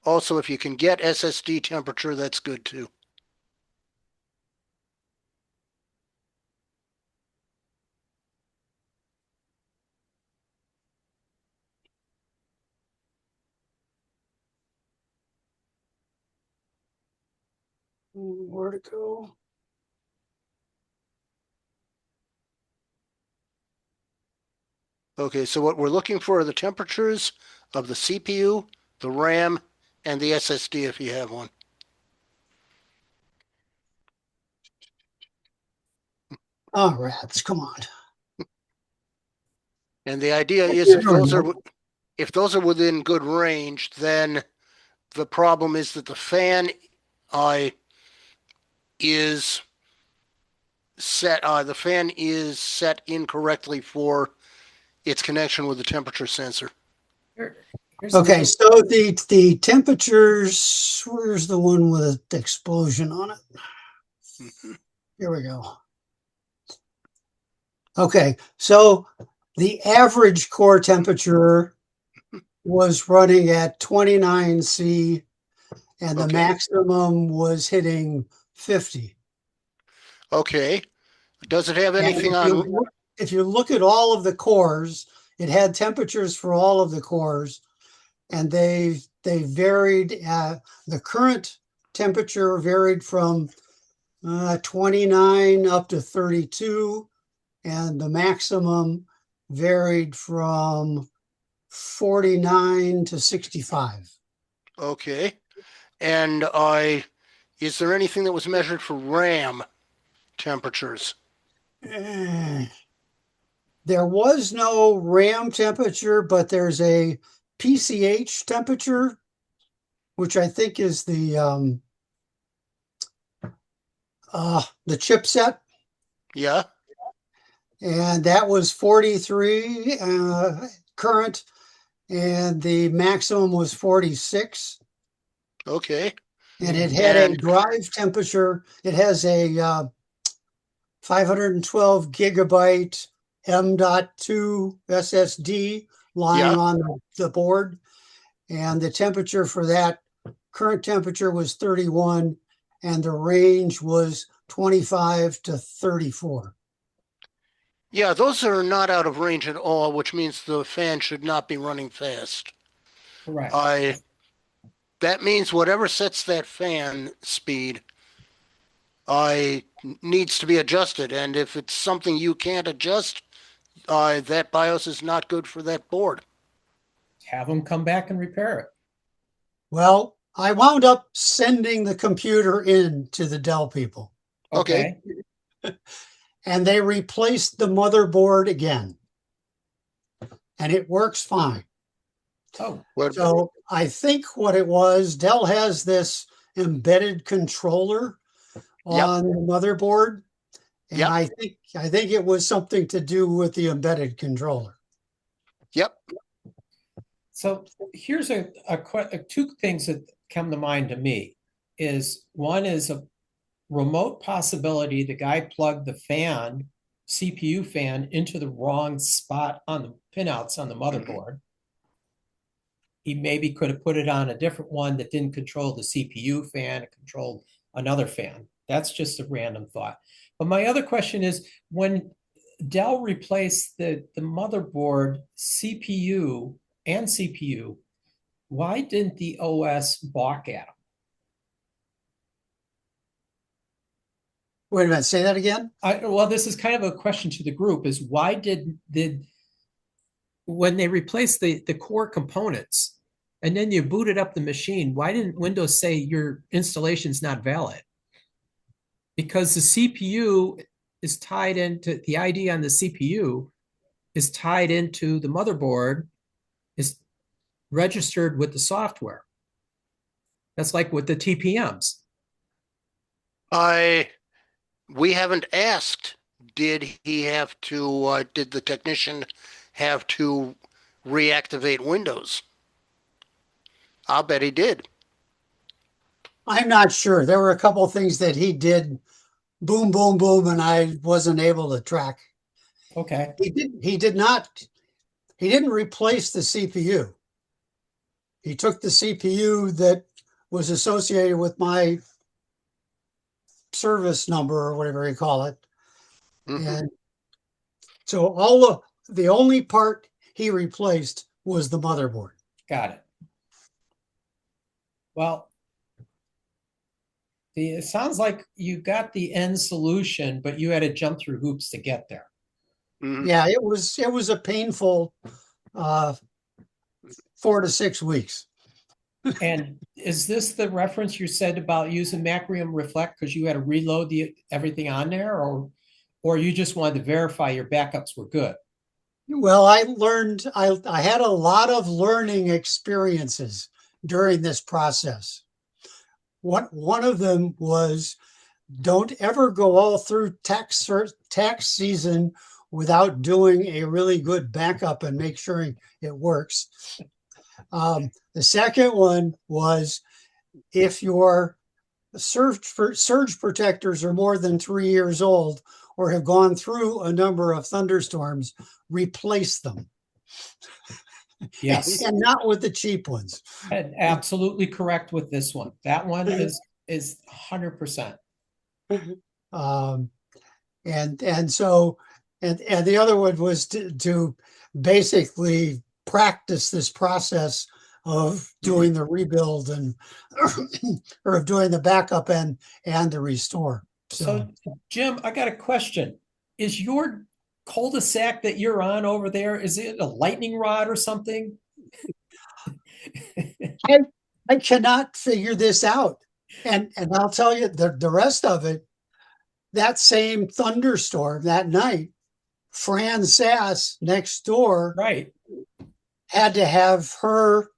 Also, if you can get SSD temperature, that's good too. Where to go? Okay, so what we're looking for are the temperatures of the CPU, the RAM, and the SSD if you have one. Oh, rats, come on. And the idea is if those are within good range, then the problem is that the fan is set incorrectly for its connection with the temperature sensor. Okay, so the temperatures, where's the one with an explosion on it? Here we go. Okay, so the average core temperature was running at 29 C, and the maximum was hitting 50. Okay. Does it have anything if you look at all of the cores, it had temperatures for all of the cores, and they varied. The current temperature varied from 29 up to 32, and the maximum varied from 49 to 65. Okay. And is there anything that was measured for RAM temperatures? There was no RAM temperature, but there's a PCH temperature, which I think is the chipset. Yeah. And that was 43 current, and the maximum was 46. Okay. And it had a drive temperature. It has a 512 gigabyte M.2 SSD lying on the board. And the temperature for that current temperature was 31, and the range was 25 to 34. Yeah, those are not out of range at all, which means the fan should not be running fast. Correct. That means whatever sets that fan speed needs to be adjusted. And if it's something you can't adjust, that BIOS is not good for that board. Have them come back and repair it. Well, I wound up sending the computer in to the Dell people, Okay. and they replaced the motherboard again, and it works fine. Oh, So I think what it was, Dell has this embedded controller on the motherboard, and Yep. I think it was something to do with the embedded controller. Yep. so here's two things that come to mind to me. Is one is a remote possibility the guy plugged the fan, CPU fan, into the wrong spot on the pinouts on the motherboard. He maybe could have put it on a different one that didn't control the CPU fan, it controlled another fan. That's just a random thought. But my other question is, when Dell replaced the motherboard CPU and CPU, why didn't the OS balk at them? Wait a minute, say that again? Well, this is kind of a question to the group, is why did when they replaced the core components and then you booted up the machine, why didn't Windows say your installation's not valid? Because the CPU is tied into the ID on the CPU is tied into the motherboard, is registered with the software. That's like with the TPMs. We haven't asked, did the technician have to reactivate Windows? I'll bet he did. I'm not sure. There were a couple of things that he did, boom, boom, boom, and I wasn't able to track. Okay. He didn't replace the CPU. He took the CPU that was associated with my service number or whatever you call it. Mhm. And so the only part he replaced was the motherboard. Got it. Well, it sounds like you got the end solution, but you had to jump through hoops to get there. Mhm. Yeah, it was a painful 4 to 6 weeks. And is this the reference you said about using Macrium Reflect because you had to reload everything on there, or you just wanted to verify your backups were good? Well, I had a lot of learning experiences during this process. One of them was, don't ever go all through tax season without doing a really good backup and make sure it works. The second one was, if your surge protectors are more than 3 years old or have gone through a number of thunderstorms, replace them. Yes. And not with the cheap ones. And absolutely correct with this one. That one is 100%. And the other one was to basically practice this process of doing the rebuild and or of doing the backup and the restore. So Jim, I got a question. Is your cul-de-sac that you're on over there, is it a lightning rod or something? I cannot figure this out. And I'll tell you the rest of it, that same thunderstorm that night, Fran Sass next door had to have her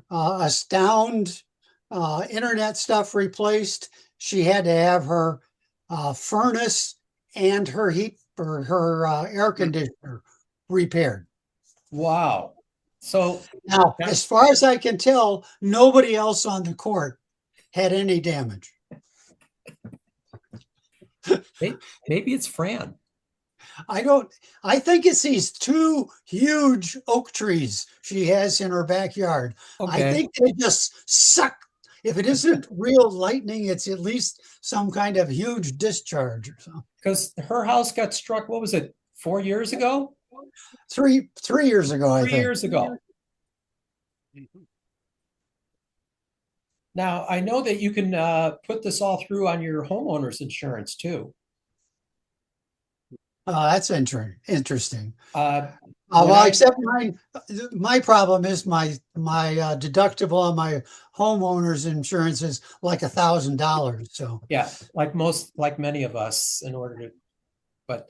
Astound internet stuff replaced. She had to have her furnace and her heat or her air conditioner repaired. Wow. So now, as far as I can tell, nobody else on the court had any damage. Maybe it's Fran. I think it's these 2 huge oak trees she has in her backyard. Okay. I think they just suck. If it isn't real lightning, it's at least some kind of huge discharge or something. Because her house got struck, what was it, 4 years ago? 3 years ago, I 3 years think. ago. Now, I know that you can put this all through on your homeowner's insurance too. That's interesting. When Well, I- except my problem is my deductible on my homeowner's insurance is like $1,000. So Yeah, like many of us in order to, but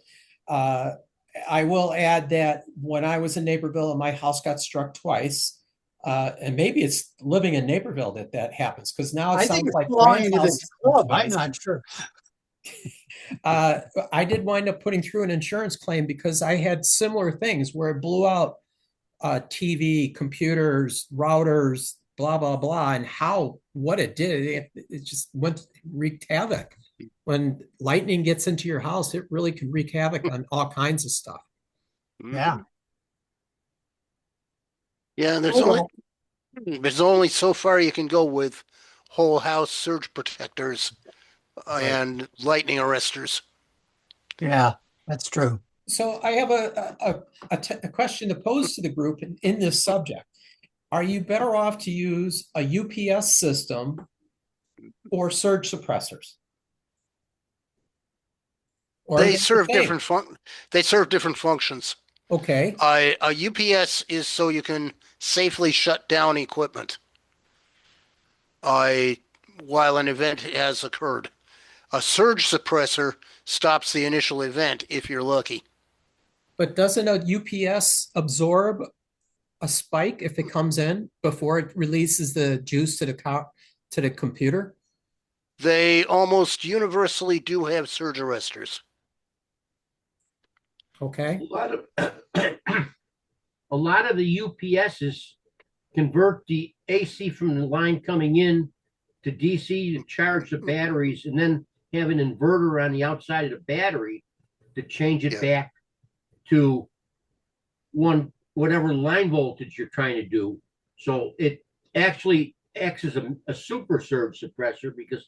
I will add that when I was in Naperville and my house got struck twice, and maybe it's living in Naperville that happens, because now it I think sounds it's like belonging Fran's to house this club. I'm twice. not sure. I did wind up putting through an insurance claim because I had similar things where it blew out TV, computers, routers, blah, blah, blah, and what it did, it just wreaked havoc. When lightning gets into your house, it really can wreak havoc on all kinds of stuff. Yeah. Yeah, and Oh, there's only so far you can go with whole house surge protectors and lightning arresters. yeah, that's true. So I have a question to pose to the group in this subject. Are you better off to use a UPS system or surge suppressors? Or They the serve same? different functions. Okay. A UPS is so you can safely shut down equipment while an event has occurred. A surge suppressor stops the initial event if you're lucky. But doesn't a UPS absorb a spike if it comes in before it releases the juice to the computer? They almost universally do have surge arresters. Okay. A lot of the UPSs convert the AC from the line coming in to DC to charge the batteries, and then have an inverter on the outside of the battery to change it back to whatever line voltage you're trying to do. So it actually acts as a super surge suppressor, because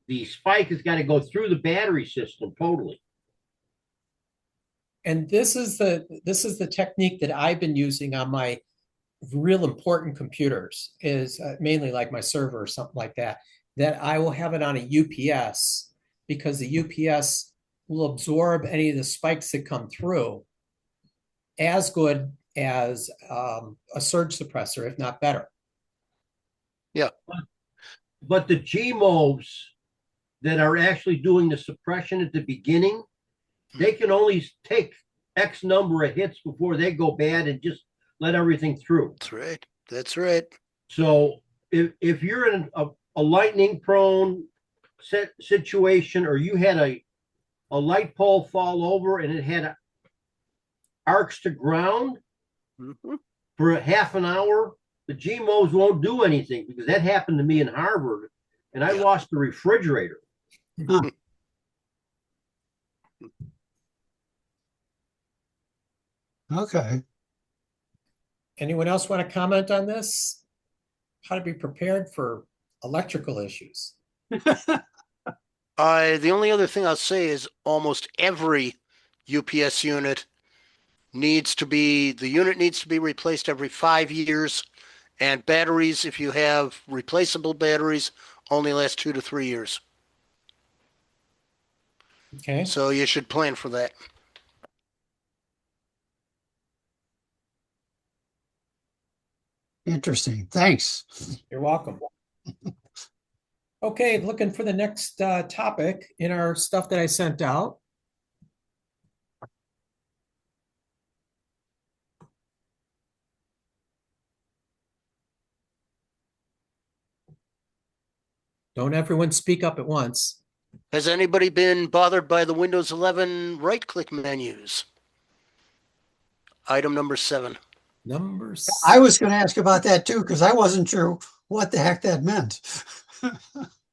the spike has got to go through the battery system totally. And this is the technique that I've been using on my real important computers, is mainly like my server or something like that I will have it on a UPS, because the UPS will absorb any of the spikes that come through as good as a surge suppressor, if not better. Yeah. But the GMOs that are actually doing the suppression at the beginning, they can only take X number of hits before they go bad and just let everything through. That's right. That's right. So if you're in a lightning prone situation, or you had a light pole fall over and it had arcs to ground for a half an hour, the GMOs won't do anything, because that happened to me in Harvard, and I lost the refrigerator. Huh. Okay. Anyone else want to comment on this? How to be prepared for electrical issues? The only other thing I'll say is almost every UPS unit needs to be replaced every 5 years, and batteries, if you have replaceable batteries, only last 2 to 3 years. Okay. So you should plan for that. Interesting. Thanks. You're welcome. Okay, looking for the next topic in our stuff that I sent out. Don't everyone speak up at once. Has anybody been bothered by the Windows 11 right-click menus? Item number 7. Number I was going to ask about that too, because I wasn't sure what the heck that meant.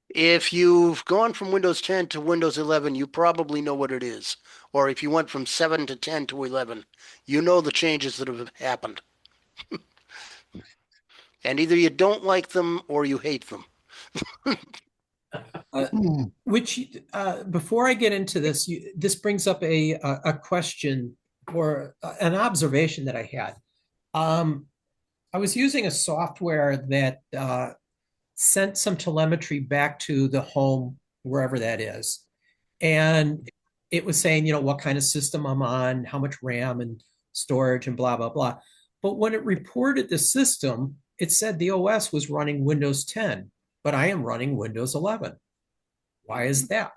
If you've gone from Windows 10 to Windows 11, you probably know what it is. Or if you went from 7 to 10 to 11, you know the changes that have happened. And either you don't like them or you hate them. Which before I get into this, this brings up a question or an observation that I had. I was using a software that sent some telemetry back to the home, wherever that is. And it was saying, what kind of system I'm on, how much RAM and storage and blah, blah, blah. But when it reported the system, it said the OS was running Windows 10, but I am running Windows 11. Why is that?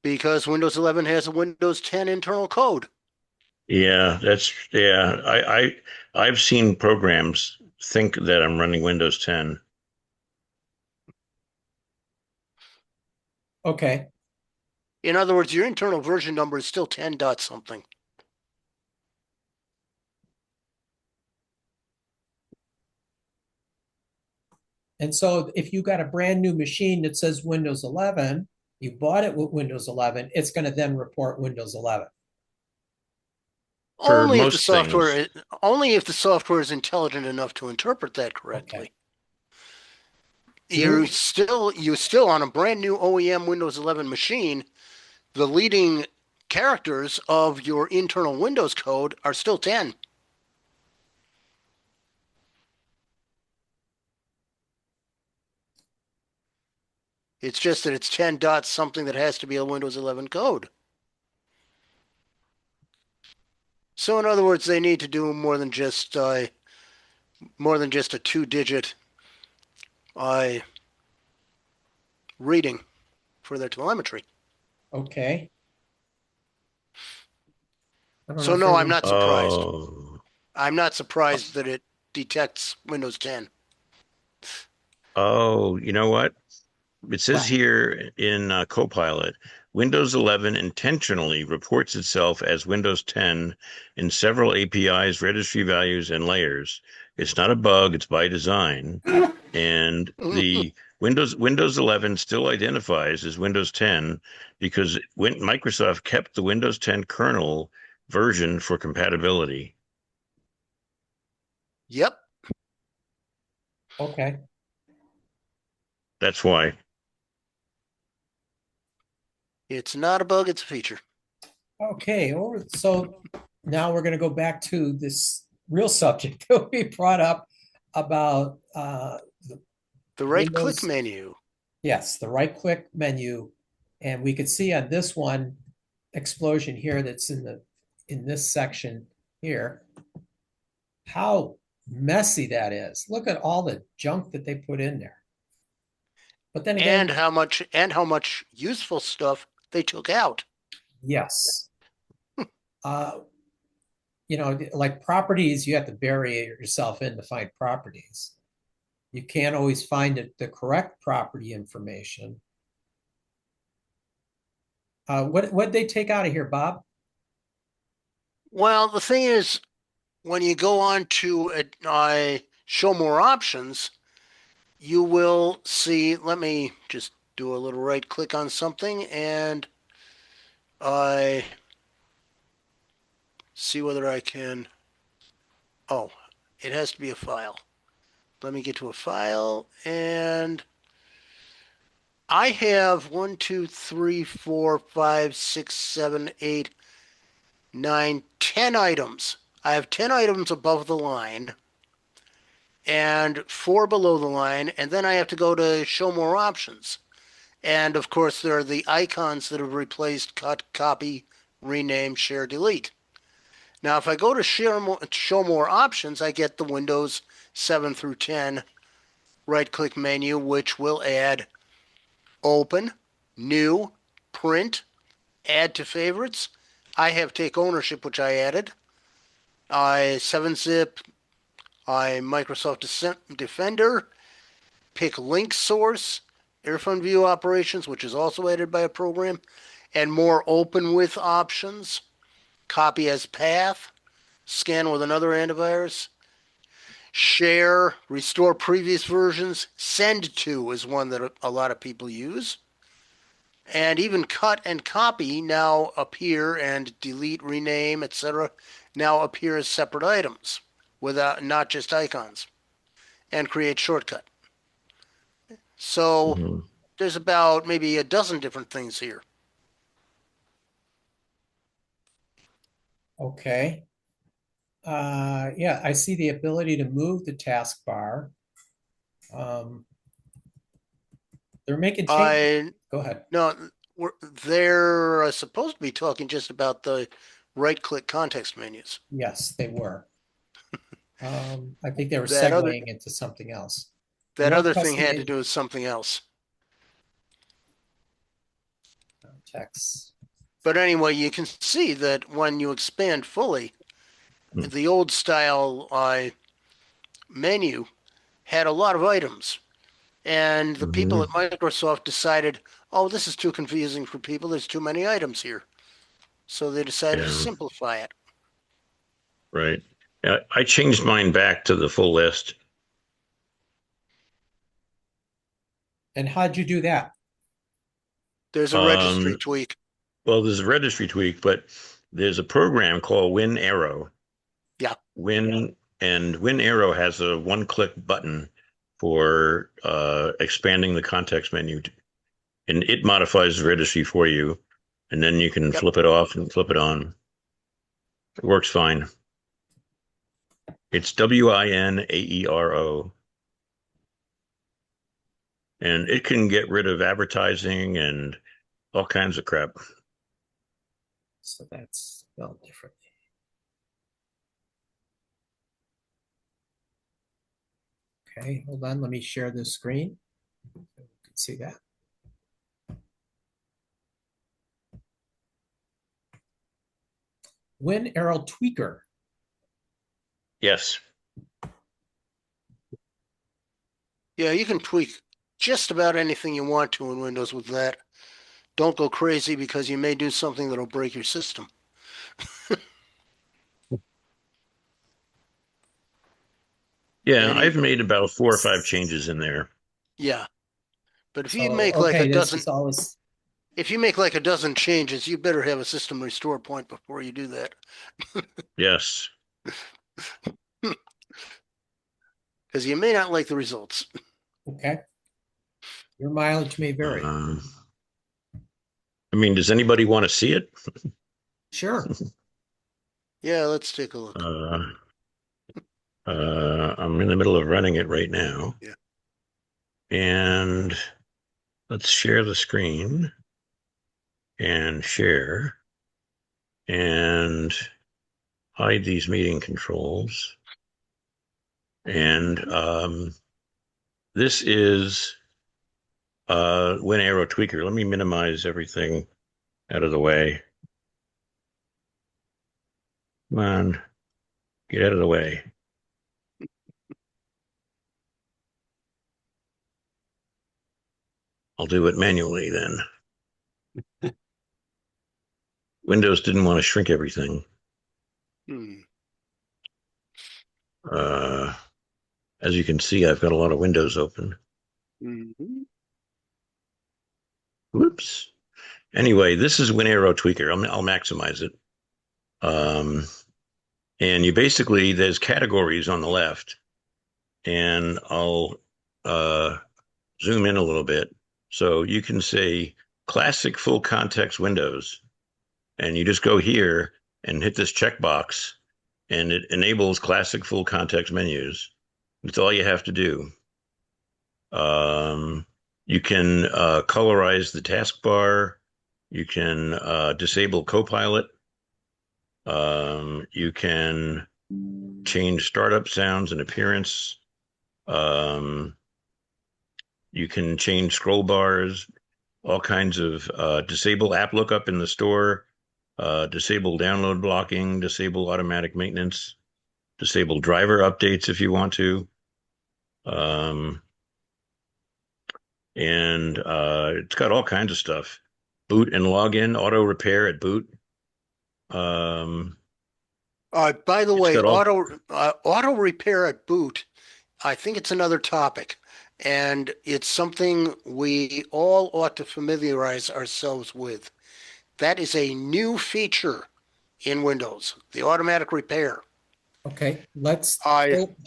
Because Windows 11 has a Windows 10 internal code. Yeah, I've seen programs think that I'm running Windows 10. Okay. In other words, your internal version number is still 10 dot something. And so if you got a brand new machine that says Windows 11, you bought it with Windows 11, it's going to then report Windows 11. For Only if the most software, things. only if the software is intelligent enough to interpret that correctly. Okay. You're still on a brand new OEM Windows 11 machine. The leading characters of your internal Windows code are still 10. It's just that it's 10 dot something that has to be a Windows 11 code. So in other words, they need to do more than just a 2-digit reading for their telemetry. Okay. So no, I'm not surprised. Oh, I'm not surprised that it detects Windows 10. you know what? It says here in Copilot, Windows 11 intentionally reports itself as Windows 10 in several APIs, registry values, and layers. It's not a bug, it's by design. And the Windows 11 still identifies as Windows 10 because Microsoft kept the Windows 10 kernel version for compatibility. Yep. Okay. That's why. It's not a bug, it's a feature. Okay. So now we're going to go back to this real subject that we brought up about The right-click Windows. menu. Yes, the right-click menu. And we could see on this one explosion here that's in this section here, how messy that is. Look at all the junk that they put in there. But then again, and how much useful stuff they took out. yes. Like properties, you have to bury yourself in to find properties. You can't always find the correct property information. What they take out of here, Bob? Well, the thing is, when you go on to show more options, you will see, let me just do a little right click on something and I see whether I can, oh, it has to be a file. Let me get to a file and I have 1, 2, 3, 4, 5, 6, 7, 8, 9, 10 items. I have 10 items above the line and 4 below the line, and then I have to go to show more options. And of course, there are the icons that have replaced cut, copy, rename, share, delete. Now, if I go to show more options, I get the Windows 7 through 10 right-click menu, which will add open, new, print, add to favorites. I have take ownership, which I added. 7-zip, Microsoft Defender, pick link source, earphone view operations, which is also added by a program, and more open with options, copy as path, scan with another antivirus, share, restore previous versions, send to is one that a lot of people use, and even cut and copy now appear, and delete, rename, etc. now appear as separate items without not just icons, and create shortcut. So Mhm. there's about maybe a dozen different things here. Okay. Yeah, I see the ability to move the taskbar. They're making changes. Go ahead. No, they're supposed to be talking just about the right-click context menus. Yes, they were. I think they were That other segueing into something else. that More other thing had to customization do with something else. text. But anyway, you can see that when you expand fully, Hmm. the old style menu had a lot of items. And the people at Microsoft decided, oh, this is too confusing for people. There's too many items here. So they decided to Yeah, simplify it. right. I changed mine back to the full list. And how'd you do that? There's a registry Um, tweak. well, there's a registry tweak, but there's a program called WinAero. Yeah. WinAero has a one-click button for expanding the context menu, and it modifies the registry for you, and then you can Yep. flip it off and flip it on. It works fine. It's WinAero, and it can get rid of advertising and all kinds of crap. So that's spelled differently. Okay, hold on. Let me share this screen. You can see that. WinAero Tweaker. Yes. Yeah, you can tweak just about anything you want to in Windows with that. Don't go crazy because you may do something that'll break your system. Yeah, And I've made about 4 or 5 changes in there. yeah. But if you So, make like okay, a this dozen is always if you make like a dozen changes, you better have a system restore point before you do that. Yes. Because you may not like the results. okay. Your mileage may vary. I mean, does anybody want to see it? Sure. Yeah, let's take a look. I'm in the middle of running it right now. Yeah. And let's share the screen and share and hide these meeting controls. And this is WinAero Tweaker. Let me minimize everything out of the way. Come on, get out of the way. I'll do it manually then. Windows didn't want to shrink everything. As you can see, I've got a lot of windows open. Whoops. Anyway, this is WinAero Tweaker. I'll maximize it. And you basically, there's categories on the left, and I'll zoom in a little bit. So you can say classic full context windows, and you just go here and hit this checkbox, and it enables classic full context menus. That's all you have to do. You can colorize the taskbar. You can disable Copilot. You can change startup sounds and appearance. You can change scroll bars, all kinds of disable app lookup in the store, disable download blocking, disable automatic maintenance, disable driver updates if you want to. And it's got all kinds of stuff. Boot and login, auto repair at boot. By the way, auto repair at boot, I think it's another topic, and it's something we all ought to familiarize ourselves with. That is a new feature in Windows, the automatic repair. Okay, let's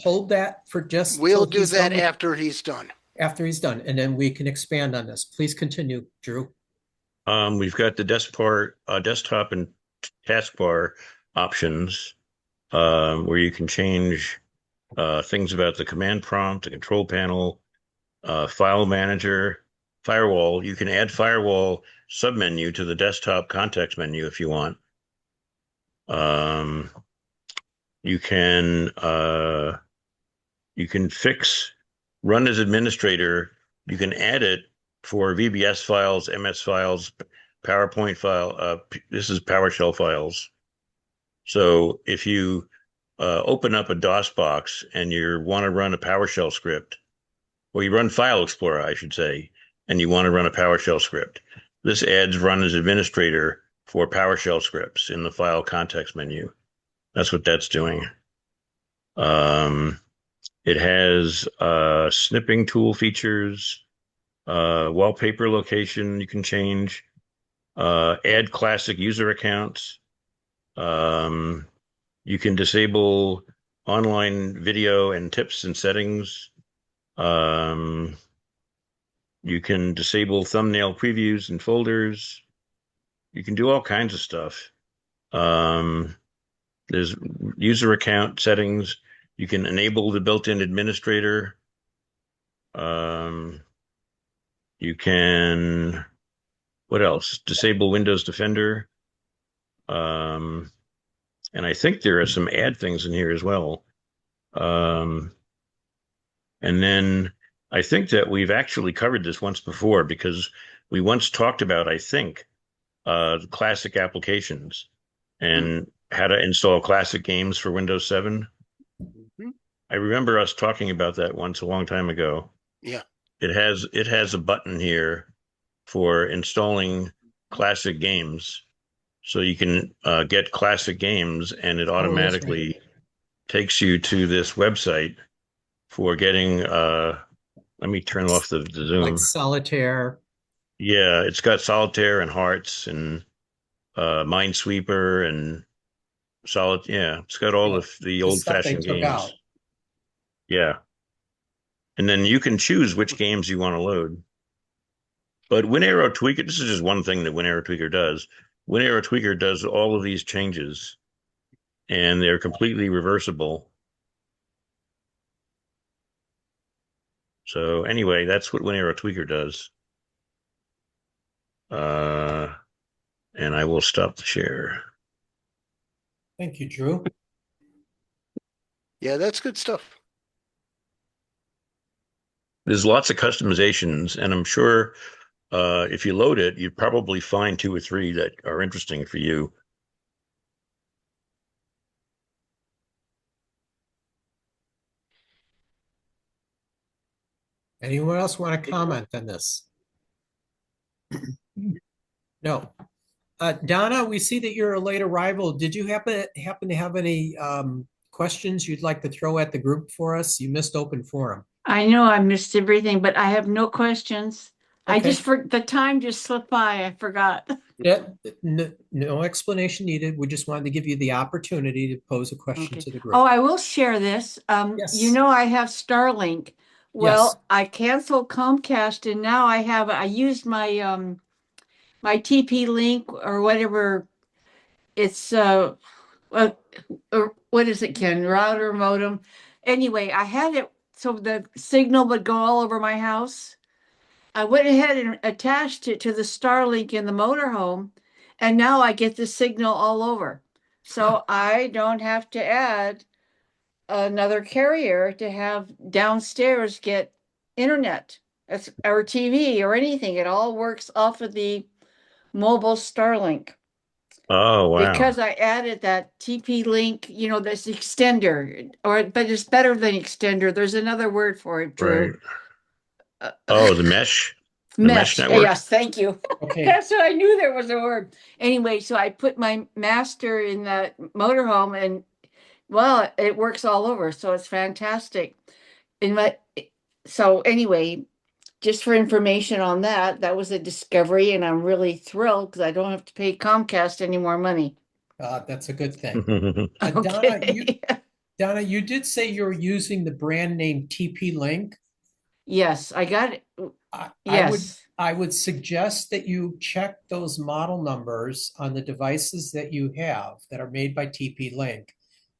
hold that for just We'll till do he's that done with- after he's done. after he's done, and then we can expand on this. Please continue, Drew. We've got the desktop and taskbar options, where you can change things about the command prompt, the control panel, file manager, firewall. You can add firewall submenu to the desktop context menu if you want. You can run as administrator. You can add it for VBS files, MS files, PowerPoint file. This is PowerShell files. So if you open up a DOS box and you want to run a PowerShell script, or you run File Explorer, I should say, and you want to run a PowerShell script, this adds run as administrator for PowerShell scripts in the file context menu. That's what that's doing. It has snipping tool features, wallpaper location you can change, add classic user accounts. You can disable online video and tips and settings. You can disable thumbnail previews and folders. You can do all kinds of stuff. There's user account settings. You can enable the built-in administrator. You can, what else? Disable Windows Defender. And I think there are some add things in here as well. And then I think that we've actually covered this once before, because we once talked about, I think, classic applications and how to install classic games for Windows 7. I remember us talking about that once a long time ago. Yeah. It has a button here for installing classic games. So you can get classic games, and it automatically takes you to this website for getting, let me turn off the Zoom. Like Solitaire. Yeah, it's got Solitaire and Hearts and Minesweeper and yeah, it's got all of the old-fashioned games. Out. Yeah. And then you can choose which games you want to load. But WinAero Tweaker, this is just one thing that WinAero Tweaker does. WinAero Tweaker does all of these changes, and they're completely reversible. So anyway, that's what WinAero Tweaker does. And I will stop the share. Thank you, Drew. Yeah, that's good stuff. There's lots of customizations, and I'm sure if you load it, you'd probably find 2 or 3 that are interesting for you. Anyone else want to comment on this? No. Donna, we see that you're a late arrival. Did you happen to have any questions you'd like to throw at the group for us? You missed open forum. I know I missed everything, but I have no questions. Okay. I just the time just slipped by. I forgot. Yeah, no explanation needed. We just wanted to give you the opportunity to pose a question to the group. Oh, I will share this. Yes. You know, I have Starlink. Well, Yes. I canceled Comcast, and now I used my my TP Link or whatever. It's what is it, Ken? Router modem. Anyway, I had it so the signal would go all over my house. I went ahead and attached it to the Starlink in the motorhome, and now I get the signal all over. So I don't have to add another carrier to have downstairs get internet or TV or anything. It all works off of the mobile Starlink. Oh, wow. Because I added that TP Link, you know, this extender, but it's better than extender. There's another word for it, Drew. Right. Oh, the mesh? The Mesh network? Yes, thank you. Okay. That's what I knew there was a word. Anyway, so I put my master in that motorhome, and well, it works all over. So it's fantastic. So anyway, just for information on that, that was a discovery, and I'm really thrilled because I don't have to pay Comcast any more money. That's a good thing. Okay. Donna, you did say you were using the brand name TP Link. Yes, I got it. I would Yes. I would suggest that you check those model numbers on the devices that you have that are made by TP-Link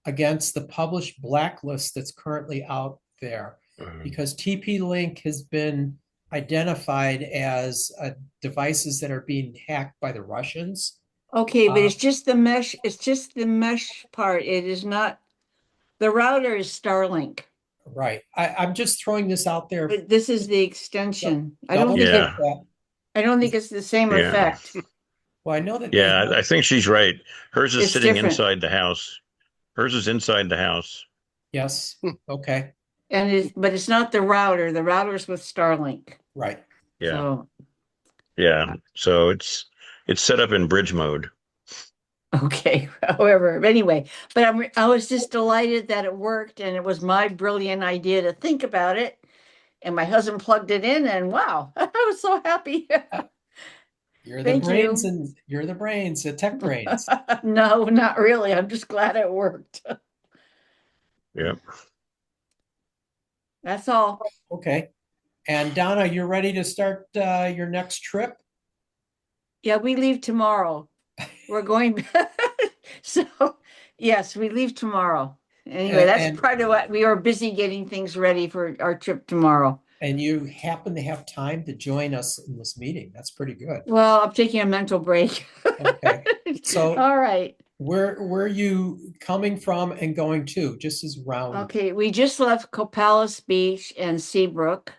against the published blacklist that's currently out there, because TP-Link has been identified as devices that are being hacked by the Russians. Okay, but it's just the mesh. It's just the mesh part. It is not, the router is Starlink, Right. I'm just throwing this out there. but this is the extension. Double check that. I don't think it's the same Yeah. effect. Well, I know that they Yeah, have- I think she's right. Hers is It's sitting different. inside the house. Hers is inside the house. yes. Okay. But it's not the router. The router's with Starlink. Right. Yeah. So, Yeah. So it's set up in bridge mode. okay, however, anyway, but I was just delighted that it worked, and it was my brilliant idea to think about it. And my husband plugged it in, and wow, I was so happy. You're the Thank brains you. and you're the brains, the tech brains. No, not really. I'm just glad it worked. Yep. That's all. Okay. And Donna, you're ready to start your next trip? Yeah, we leave tomorrow. We're going. So, yes, we leave tomorrow. Anyway, that's And- part of what we are busy getting things ready for our trip tomorrow. And you happen to have time to join us in this meeting. That's pretty good. Well, I'm taking a mental break. Okay. So- all right. Where are you coming from and going to? Just as round. Okay, we just left Copalis Beach and Seabrook,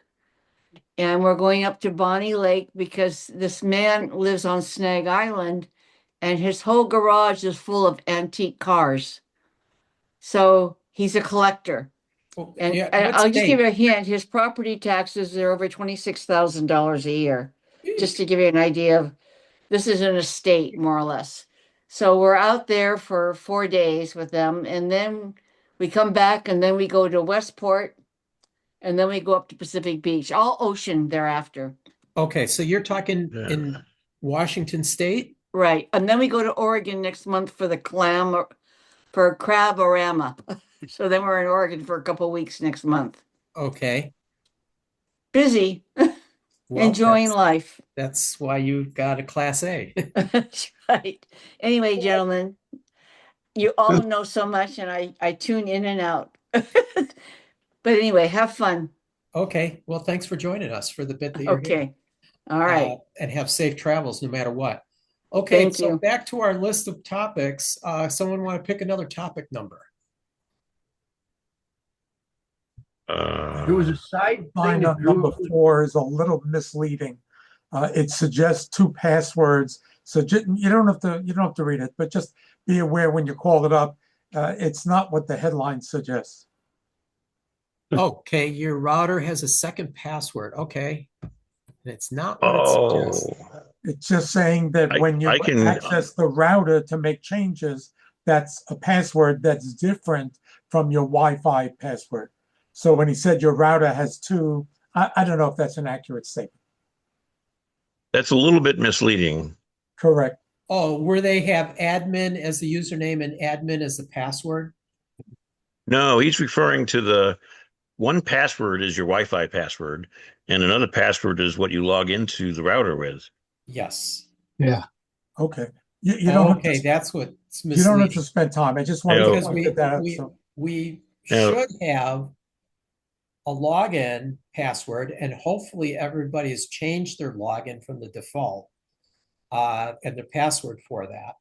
and we're going up to Bonnie Lake because this man lives on Snag Island, and his whole garage is full of antique cars. So he's a collector. Oh, And yeah, and what I'll just give you state? a hint, his property taxes are over $26,000 a year, just to give you an idea of, this is an estate, more or less. So we're out there for 4 days with them, and then we come back, and then we go to Westport, and then we go up to Pacific Beach, all ocean thereafter. Okay, so you're talking Yeah. in Washington State? Right, and then we go to Oregon next month for the for Crab-orama. So then we're in Oregon for a couple of weeks next month. Okay. Busy, Well, enjoying life. that's why you've got a Class A. That's right. Anyway, gentlemen, you all know so much, and I tune in and out. But anyway, have fun. Okay, well, thanks for joining us for the bit that you're here. Okay. All right. And have safe travels no matter what. Okay, Thank so you. back to our list of topics. Someone want to pick another topic number? There was a side thing Line that number Drew, 4 is a little misleading. It suggests 2 passwords. So you don't have to read it, but just be aware when you call it up. It's not what the headline suggests. Okay, your router has a second password. Okay. It's not what it suggests. Oh, It's just saying that when you I can- access the router to make changes, that's a password that's different from your Wi-Fi password. So when he said your router has 2, I don't know if that's an accurate statement. that's a little bit misleading. Correct. Oh, where they have admin as the username and admin as the password? No, he's referring to the one password is your Wi-Fi password, and another password is what you log into the router with. Yes. Yeah. Okay. You don't have Okay, to, that's what's you don't have to misleading. spend time. I just wanted No. to Because point that out. we So we No. should have a login password, and hopefully everybody has changed their login from the default and the password for that.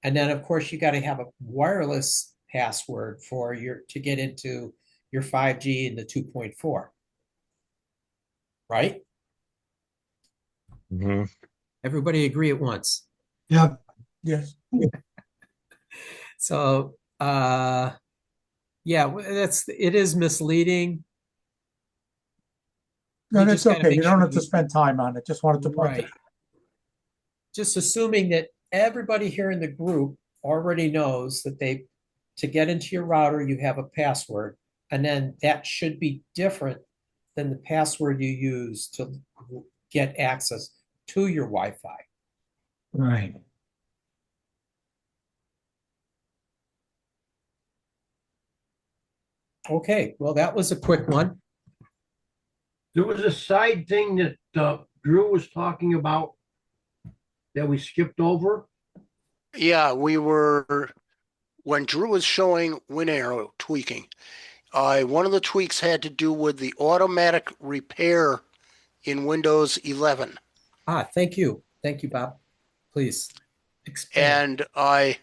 And then of course you got to have a wireless password for to get into your 5G and the 2.4. Right? Mhm. Everybody agree at once. Yep. yes. So yeah, it is misleading. No, You that's just gotta okay. make You don't sure have to you- spend time on it. Just wanted to point it Right. out. Just assuming that everybody here in the group already knows that to get into your router, you have a password, and then that should be different than the password you use to get access to your Wi-Fi. Right. Okay, well, that was a quick one. There was a side thing that Drew was talking about that we skipped over. Yeah, when Drew was showing WinAero tweaking, one of the tweaks had to do with the automatic repair in Windows 11. Thank you. Thank you, Bob. Please expand. And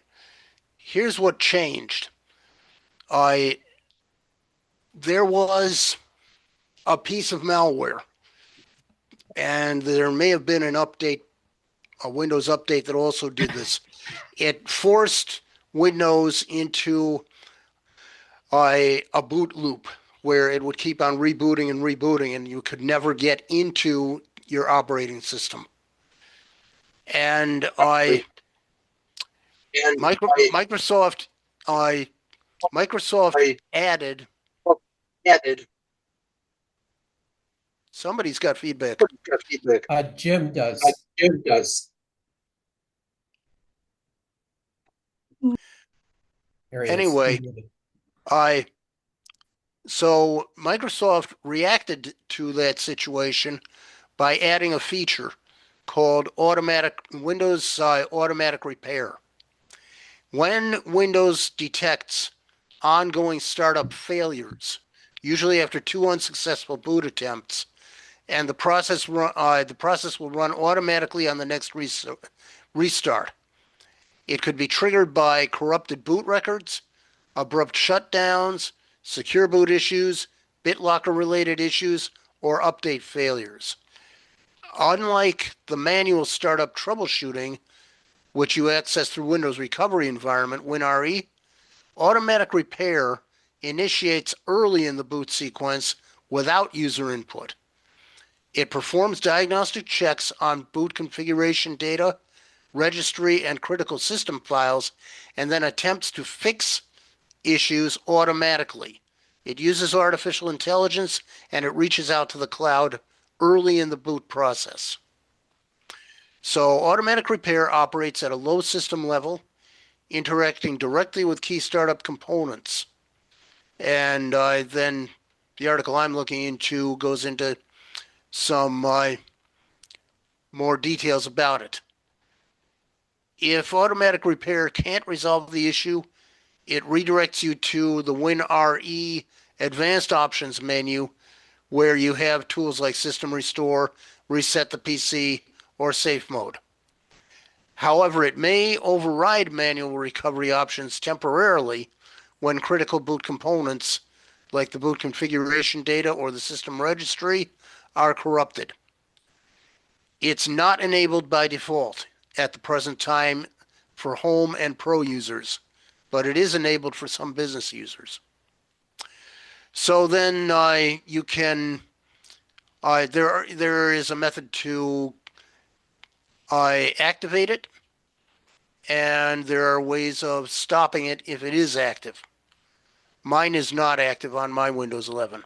here's what changed. There was a piece of malware, and there may have been an update, a Windows update that also did this. It forced Windows into a boot loop where it would keep on rebooting and rebooting, and you could never get into your operating system. And Microsoft added. Somebody's got feedback. Jim does. There he is. Anyway, so Microsoft reacted to that situation by adding a feature called Windows Automatic Repair. When Windows detects ongoing startup failures, usually after 2 unsuccessful boot attempts, and the process will run automatically on the next restart. It could be triggered by corrupted boot records, abrupt shutdowns, secure boot issues, BitLocker related issues, or update failures. Unlike the manual startup troubleshooting, which you access through Windows Recovery Environment, WinRE, automatic repair initiates early in the boot sequence without user input. It performs diagnostic checks on boot configuration data, registry, and critical system files, and then attempts to fix issues automatically. It uses artificial intelligence, and it reaches out to the cloud early in the boot process. So automatic repair operates at a low system level, interacting directly with key startup components. And then the article I'm looking into goes into some more details about it. If automatic repair can't resolve the issue, it redirects you to the WinRE Advanced Options menu, where you have tools like System Restore, Reset the PC, or Safe Mode. However, it may override manual recovery options temporarily when critical boot components, like the boot configuration data or the system registry, are corrupted. It's not enabled by default at the present time for home and pro users, but it is enabled for some business users. So then you can, there is a method to activate it, and there are ways of stopping it if it is active. Mine is not active on my Windows 11.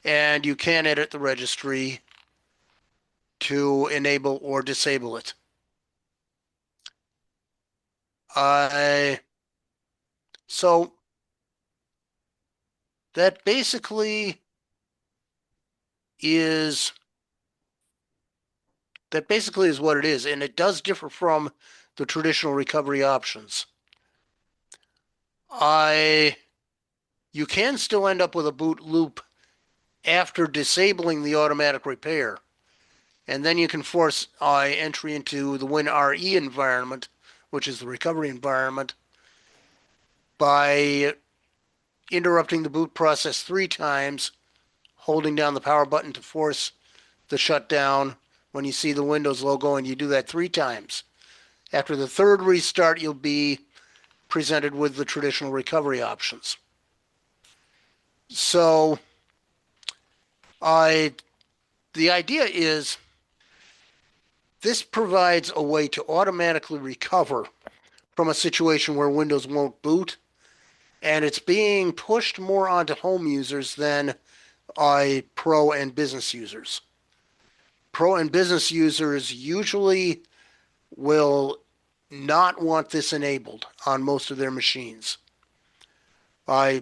And you can edit the registry to enable or disable it. So that basically is what it is, and it does differ from the traditional recovery options. You can still end up with a boot loop after disabling the automatic repair, and then you can force entry into the WinRE environment, which is the recovery environment, by interrupting the boot process 3 times, holding down the power button to force the shutdown when you see the Windows logo, and you do that 3 times. After the 3rd restart, you'll be presented with the traditional recovery options. So the idea is this provides a way to automatically recover from a situation where Windows won't boot, and it's being pushed more onto home users than pro and business users. Pro and business users usually will not want this enabled on most of their machines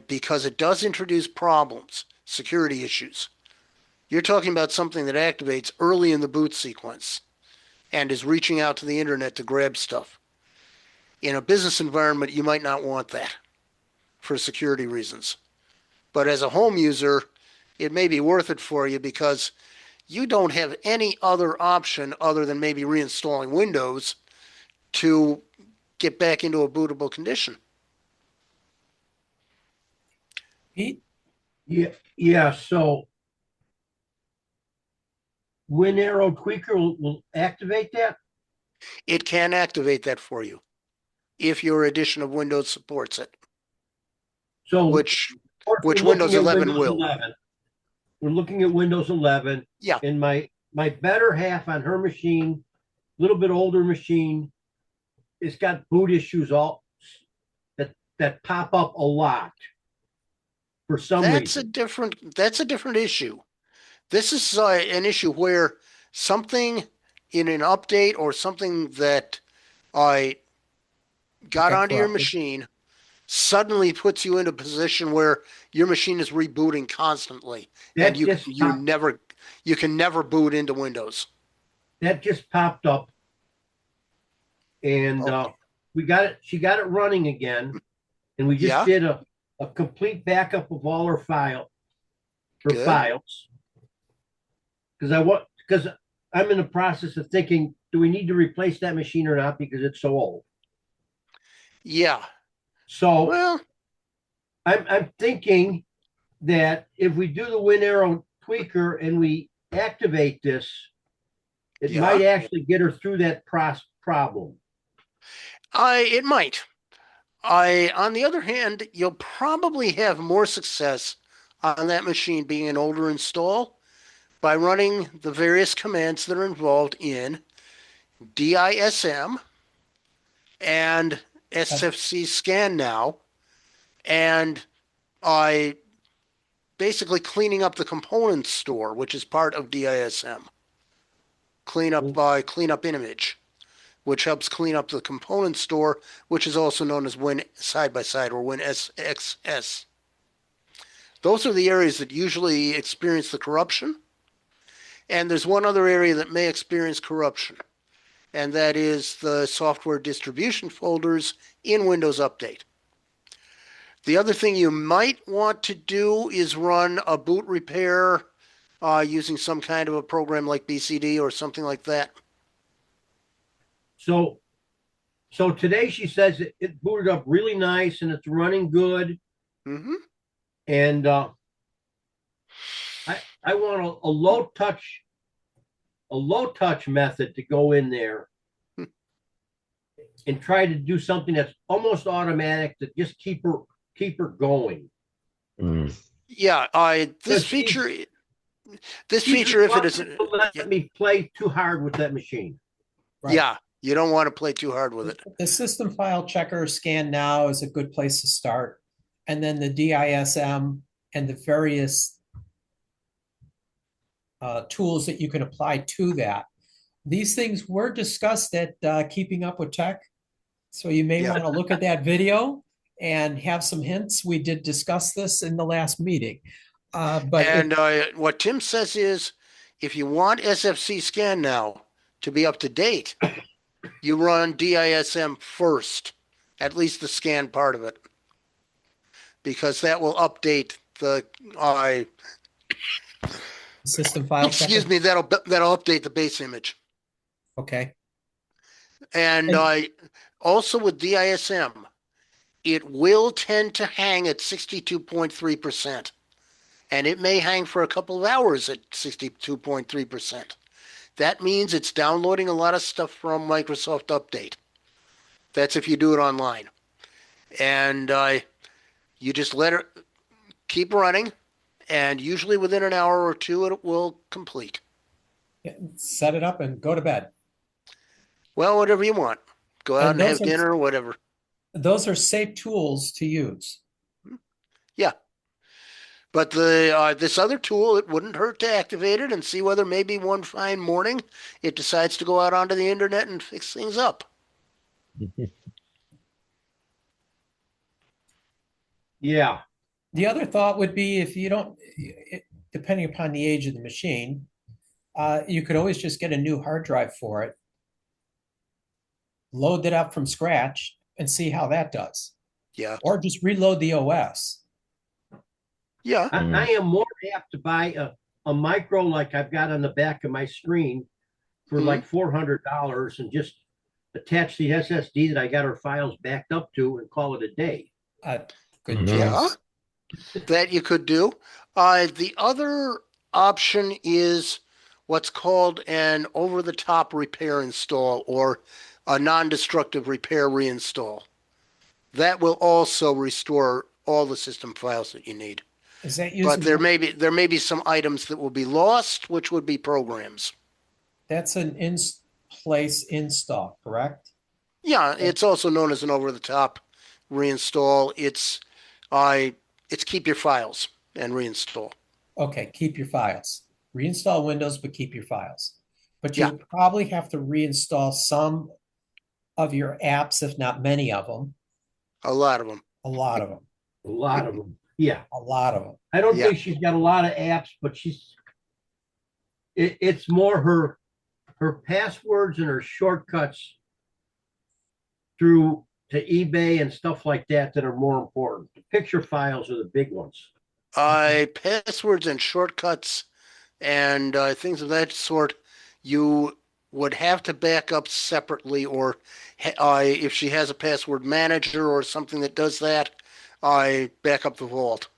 because it does introduce problems, security issues. You're talking about something that activates early in the boot sequence and is reaching out to the internet to grab stuff. In a business environment, you might not want that for security reasons. But as a home user, it may be worth it for you because you don't have any other option other than maybe reinstalling Windows to get back into a bootable condition. Pete? Yeah. So WinAero Tweaker will activate that. It can activate that for you if your edition of Windows supports it, So which we're Windows looking at 11 Windows will. 11. We're looking at Windows 11. Yeah. And my better half on her machine, a little bit older machine, it's got boot issues all that pop up a lot for some reason. That's a different issue. This is an issue where something in an update or something that I got onto your machine suddenly puts you in a position where your machine is rebooting constantly, and you can never boot into Windows. That just popped up, and we got it. She got it running again, and we just did a complete backup of all her files. Because I'm in the process of thinking, do we need to replace that machine or not because it's so old? Yeah. So Well, I'm thinking that if we do the WinAero Tweaker and we activate this, it might actually get her through that problem. it might. On the other hand, you'll probably have more success on that machine being an older install by running the various commands that are involved in DISM and SFC scan now, and basically cleaning up the components store, which is part of DISM. Cleanup image, which helps clean up the component store, which is also known as Win side by side or Win SXS. Those are the areas that usually experience the corruption. And there's one other area that may experience corruption, and that is the software distribution folders in Windows Update. The other thing you might want to do is run a boot repair using some kind of a program like BCD or something like that. So today she says it booted up really nice and it's running good. Mm-hmm. And I want a low touch method to go in there and try to do something that's almost automatic to just keep her going. Mm. Yeah, this feature, if it isn't, let me play too hard with that machine. Right. Yeah, you don't want to play too hard with it. The system file checker scan now is a good place to start. And then the DISM and the various tools that you can apply to that. These things were discussed at Keeping Up with Tech. So you may want to look at that video and have some hints. We did discuss this in the last meeting. What Tim says is, if you want SFC scan now to be up to date, you run DISM first, at least the scan part of it, because that will update the system file excuse checker. me, that'll update the base image. Okay. And also with DISM, it will tend to hang at 62.3%. And it may hang for a couple of hours at 62.3%. That means it's downloading a lot of stuff from Microsoft Update. That's if you do it online. And you just let it keep running, and usually within an hour or two, it will complete. Yeah, set it up and go to bed. Well, whatever you want. Go out and have those are- dinner or whatever. Those are safe tools to use. Yeah. But this other tool, it wouldn't hurt to activate it and see whether maybe one fine morning it decides to go out onto the internet and fix things up. Yeah. The other thought would be if you don't, depending upon the age of the machine, you could always just get a new hard drive for it, load that up from scratch, and see how that does. Yeah. Or just reload the OS. Yeah. I am more apt to buy a micro like I've got on the back of my screen for like $400 and just attach the SSD that I got our files backed up to and call it a day. Good Mhm. choice. Yeah, that you could do. The other option is what's called an over-the-top repair install or a non-destructive repair reinstall. That will also restore all the system files that you need. Is that But using there may be some items that will be lost, which would be programs. that's an in-place install, correct? Yeah, it's also known as an over-the-top reinstall. It's keep your files and reinstall. Okay, keep your files. Reinstall Windows, but keep your files. But Yeah. you'll probably have to reinstall some of your apps, if not many of them. A lot of them. A lot of them. A lot of them. Yeah. A lot of them. I don't Yeah. think she's got a lot of apps, but it's more her passwords and her shortcuts through to eBay and stuff like that that are more important. The picture files are the big ones. Passwords and shortcuts and things of that sort, you would have to back up separately, or if she has a password manager or something that does that, back up the vault.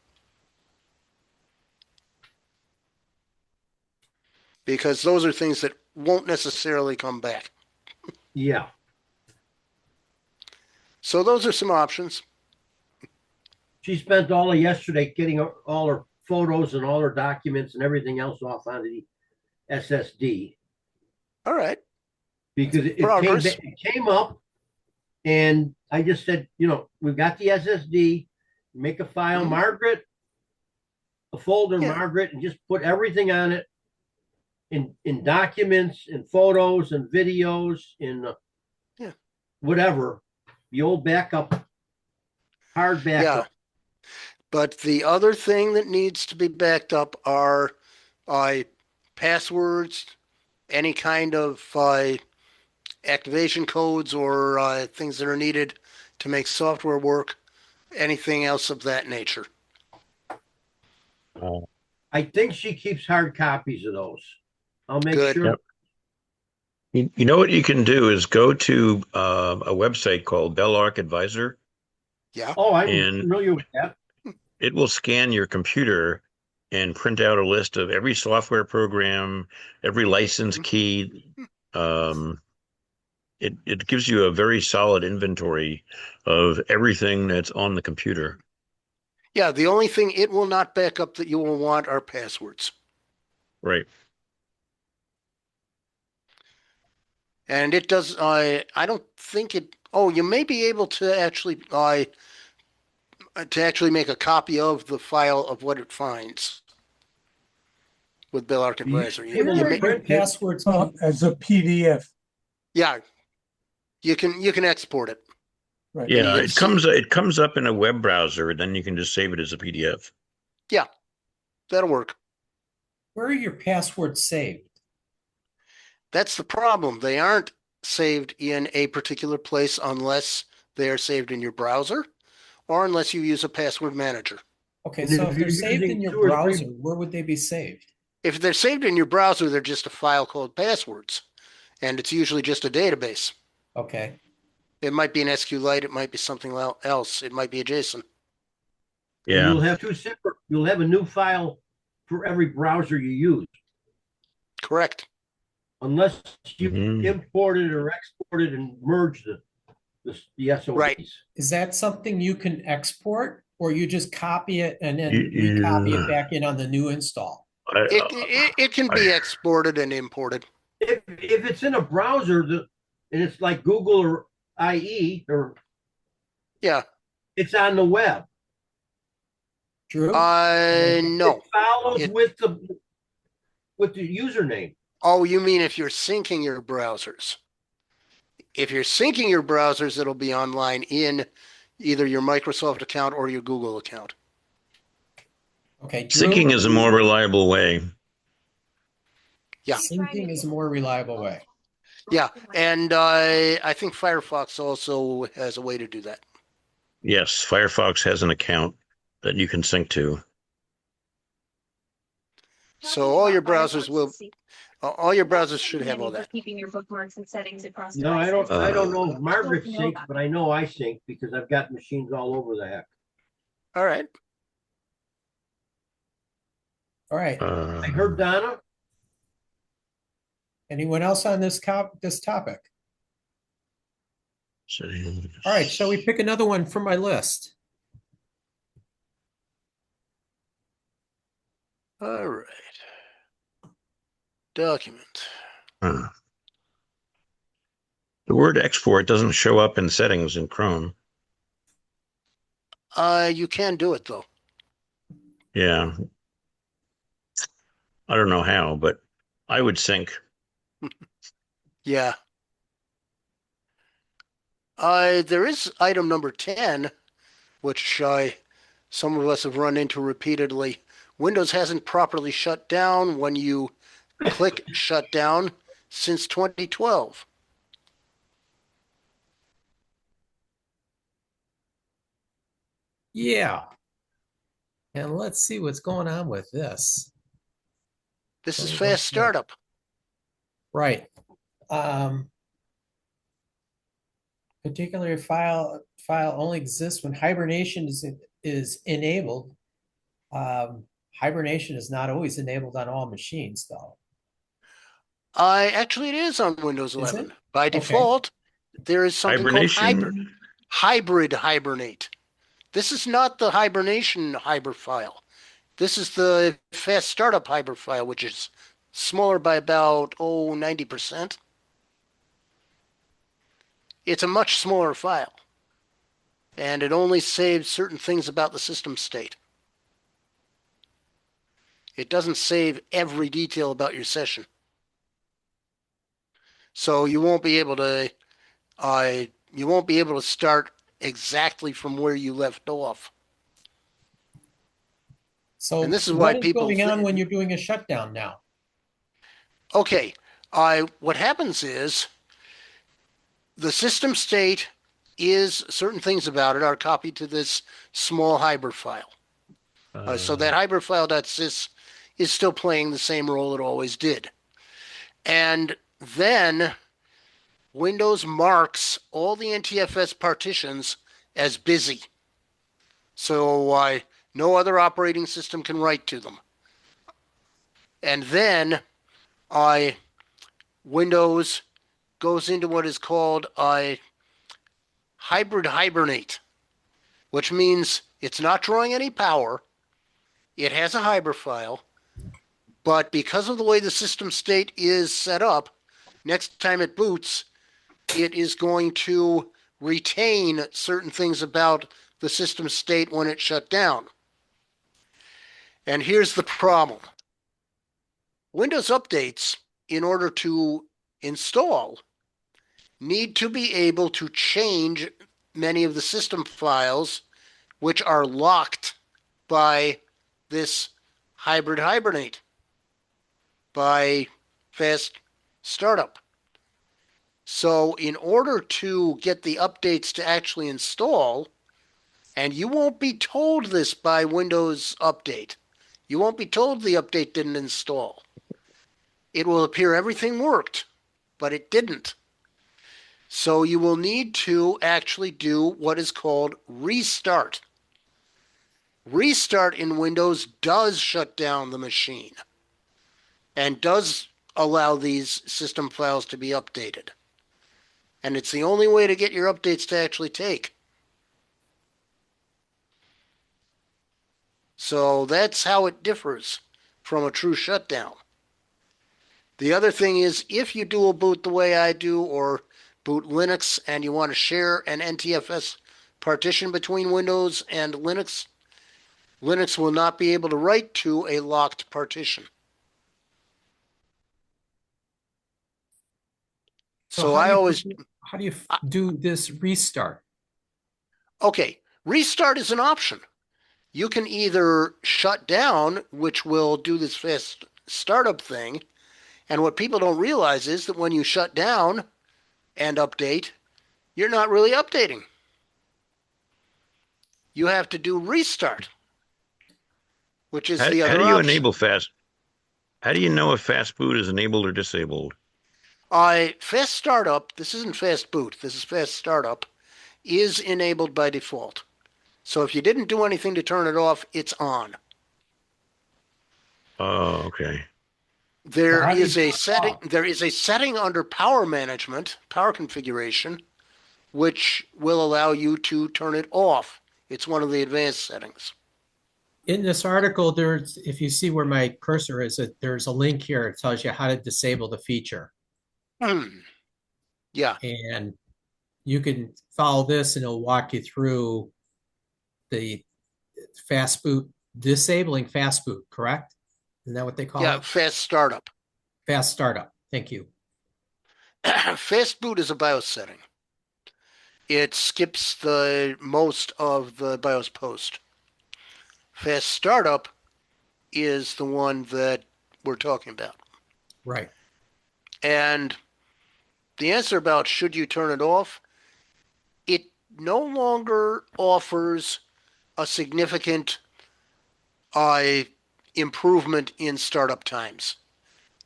Because those are things that won't necessarily come back. Yeah. So those are some options. She spent all of yesterday getting all her photos and all her documents and everything else off onto the SSD. All right. Because it came up and I just said, we've got the SSD, make a file, Margaret, a folder, Margaret, and just put everything on it in documents, in photos, and videos, in whatever, the old backup, hard backup. Yeah. But the other thing that needs to be backed up are passwords, any kind of activation codes or things that are needed to make software work, anything else of that nature. I think she keeps hard copies of those. I'll make sure. Yep. You know what you can do is go to a website called Dell Arc Advisor. Yeah. Oh, I'm familiar with that. It will scan your computer and print out a list of every software program, every license key. It gives you a very solid inventory of everything that's on the computer. Yeah, the only thing it will not back up that you will want are passwords. Right. And it does, I don't think it, you may be able to actually make a copy of the file of what it finds with Dell Arc Advisor. Where are your passwords? As a PDF. Yeah, you can export it. Right. Yeah, it comes up in a web browser, and then you can just save it as a PDF. Yeah, that'll work. Where are your passwords saved? That's the problem. They aren't saved in a particular place unless they are saved in your browser or unless you use a password manager. Okay, so if they're saved in your browser, where would they be saved? If they're saved in your browser, they're just a file called passwords, and it's usually just a database. Okay. It might be an SQLite. It might be something else. It might be a JSON. Yeah. You'll have two separate. You'll have a new file for every browser you use. Correct. Unless you imported or exported and merged the SOPs. Right. Is that something you can export, or you just copy it and then recopy it back in on the new install? It can be exported and imported. If it's in a browser and it's like Google or IE or it's on the web. True. No. It follows with the username. Oh, you mean if you're syncing your browsers? If you're syncing your browsers, it'll be online in either your Microsoft account or your Google account. Okay, Drew, Syncing is a more reliable way. Yeah. syncing is a more reliable way. Yeah, and I think Firefox also has a way to do that. Yes, Firefox has an account that you can sync to. So all your browsers should have all that. Keeping your bookmarks and settings across. No, I don't know if Margaret Know syncs, about but I know I sync because I've got machines all over the heck. All right. All right. I heard Donna. Anyone else on this topic? Settings. All right, shall we pick another one from my list? All right. Document. The word export doesn't show up in settings in Chrome. You can do it though. Yeah. I don't know how, but I would sync. Yeah. There is item number 10, which some of us have run into repeatedly. Windows hasn't properly shut down when you click shut down since 2012. Yeah. And let's see what's going on with this. This is fast startup. Right. Particular file only exists when hibernation is enabled. Hibernation is not always enabled on all machines, though. Actually, it is on Windows 11. it? By Okay. default, there is something called Hibernation. hybrid hibernate. This is not the hibernation hyber file. This is the fast startup hyber file, which is smaller by about 90%. It's a much smaller file, and it only saves certain things about the system state. It doesn't save every detail about your session. So you won't be able to start exactly from where you left off. So And this is what why is people going on think- when you're doing a shutdown now? Okay, what happens is the system state is certain things about it are copied to this small hyber file. So that hyber file.sys is still playing the same role it always did. And then Windows marks all the NTFS partitions as busy. So no other operating system can write to them. And then Windows goes into what is called a hybrid hibernate, which means it's not drawing any power. It has a hyber file, but because of the way the system state is set up, next time it boots, it is going to retain certain things about the system state when it shut down. And here's the problem. Windows updates, in order to install, need to be able to change many of the system files which are locked by this hybrid hibernate, by fast startup. So in order to get the updates to actually install, and you won't be told this by Windows Update, you won't be told the update didn't install. It will appear everything worked, but it didn't. So you will need to actually do what is called restart. Restart in Windows does shut down the machine and does allow these system files to be updated. And it's the only way to get your updates to actually take. So that's how it differs from a true shutdown. The other thing is, if you dual boot the way I do, or boot Linux, and you want to share an NTFS partition between Windows and Linux, Linux will not be able to write to a locked partition. So how I do you always... How do you do this restart? Okay, restart is an option. you can either shut down, which will do this fast startup thing. And what people don't realize is that when you shut down and update, you're not really updating. You have to do restart, which is the How other do you option. enable fast? How do you know if fast boot is enabled or disabled? Fast startup, this isn't fast boot, this is fast startup, is enabled by default. So if you didn't do anything to turn it off, it's on. Oh, okay. There how do you is a turn it setting. off? There is a setting under power management, power configuration, which will allow you to turn it off. It's one of the advanced settings. In this article, there's, if you see where my cursor is, there's a link here. It tells you how to disable the feature. Yeah. And you can follow this and it'll walk you through the fast boot, disabling fast boot, correct? Isn't that what they call Yeah, it? fast startup. Fast startup. Thank you. Fast boot is a BIOS setting. It skips the most of the BIOS post. Fast startup is the one that we're talking about. Right. And the answer about should you turn it off, it no longer offers a significant improvement in startup times.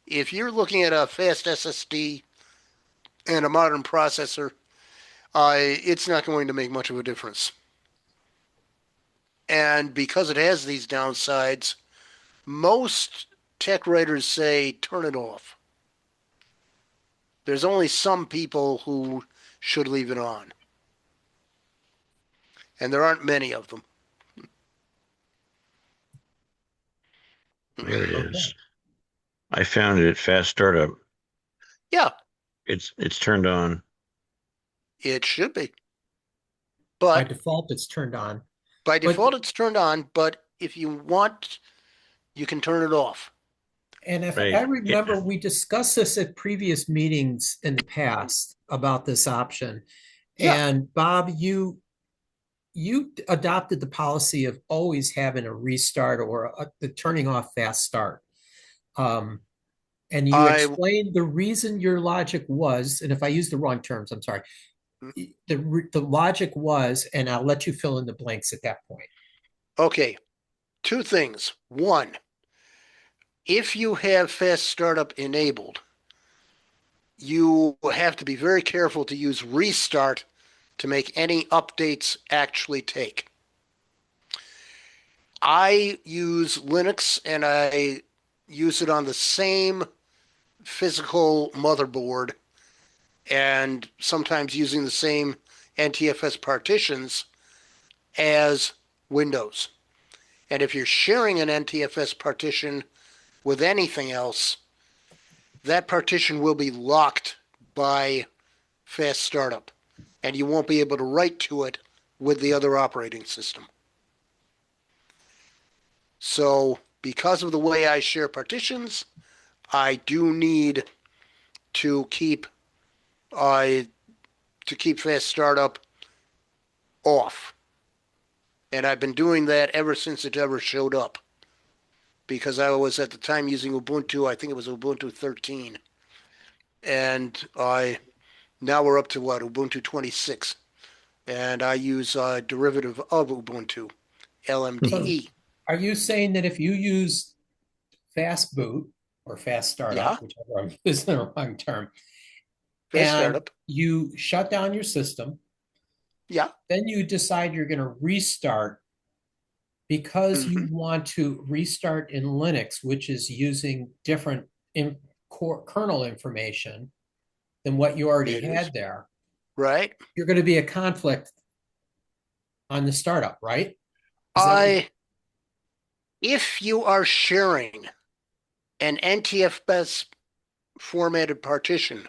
If you're looking at a fast SSD and a modern processor, it's not going to make much of a difference. And because it has these downsides, most tech writers say turn it off. There's only some people who should leave it on. And there aren't many of them. There it is. I found it. Fast startup. Yeah, It's turned on. it should be. By But default, it's turned on. by default, it's turned on. But if you want, you can turn it off. And if Right. I remember, we discussed this at previous meetings in the past about this option. Yeah. And Bob, you adopted the policy of always having a restart or the turning off fast start. And you explained the reason your logic was, and if I use the wrong terms, I'm sorry. The logic was, and I'll let you fill in the blanks at that point. Okay. Two things. One, if you have fast startup enabled, you have to be very careful to use restart to make any updates actually take. I use Linux and I use it on the same physical motherboard and sometimes using the same NTFS partitions as Windows. And if you're sharing an NTFS partition with anything else, that partition will be locked by fast startup, and you won't be able to write to it with the other operating system. So because of the way I share partitions, I do need to keep fast startup off. And I've been doing that ever since it ever showed up. Because I was at the time using Ubuntu, I think it was Ubuntu 13. And now we're up to what, Ubuntu 26. And I use a derivative of Ubuntu, LMDE. Are you saying that if you use fast boot or fast startup, Yeah. whichever I'm using the wrong term, Fast and startup. you shut down your system, Yeah. then you decide you're going to restart because you want to restart in Linux, which is using different kernel information than what you already had there. Right. You're going to be a conflict on the startup, right? If you are sharing an NTFS formatted partition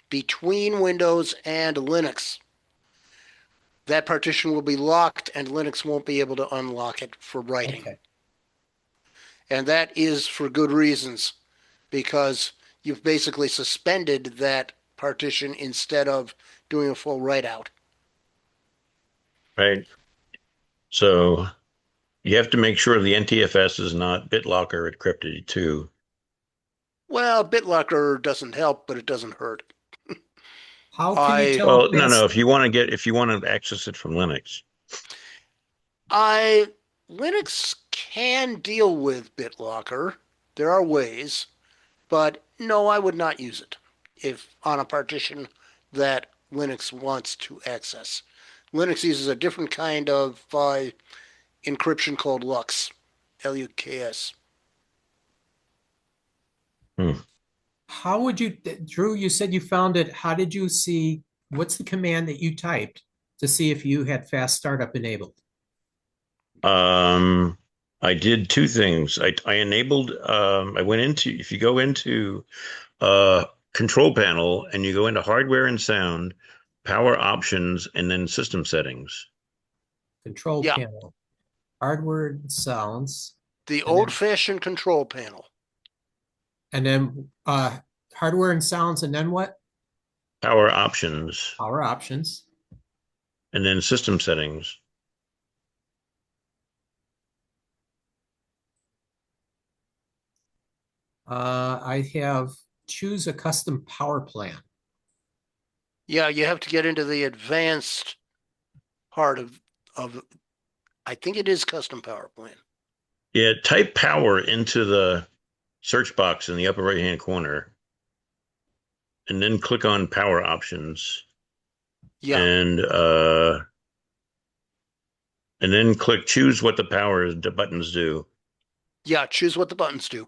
between Windows and Linux, that partition will be locked and Linux won't be able to unlock it for writing. Okay. And that is for good reasons, because you've basically suspended that partition instead of doing a full write out. Right. So You have to make sure the NTFS is not BitLocker encrypted too. Well, BitLocker doesn't help, but it doesn't hurt. How can you I tell Well, if no, that's, if you want to access it from Linux. Linux can deal with BitLocker. There are ways, but no, I would not use it if on a partition that Linux wants to access. Linux uses a different kind of encryption called LUKS, LUKS. how would you, Drew, you said you found it. How did you see, what's the command that you typed to see if you had fast startup enabled? I did two things. I enabled, I went into, if you go into control panel and you go into hardware and sound, power options, and then system settings. Control Yeah. panel, hardware and sounds, The And then- old-fashioned control panel. and then hardware and sounds, and then what? Power options, Power options. and then system settings. I have choose a custom power plan. Yeah, you have to get into the advanced part of I think it is custom power plan. Yeah, type power into the search box in the upper right-hand corner, and then click on power options. Yeah. And then click choose what the buttons do. Yeah, choose what the buttons do.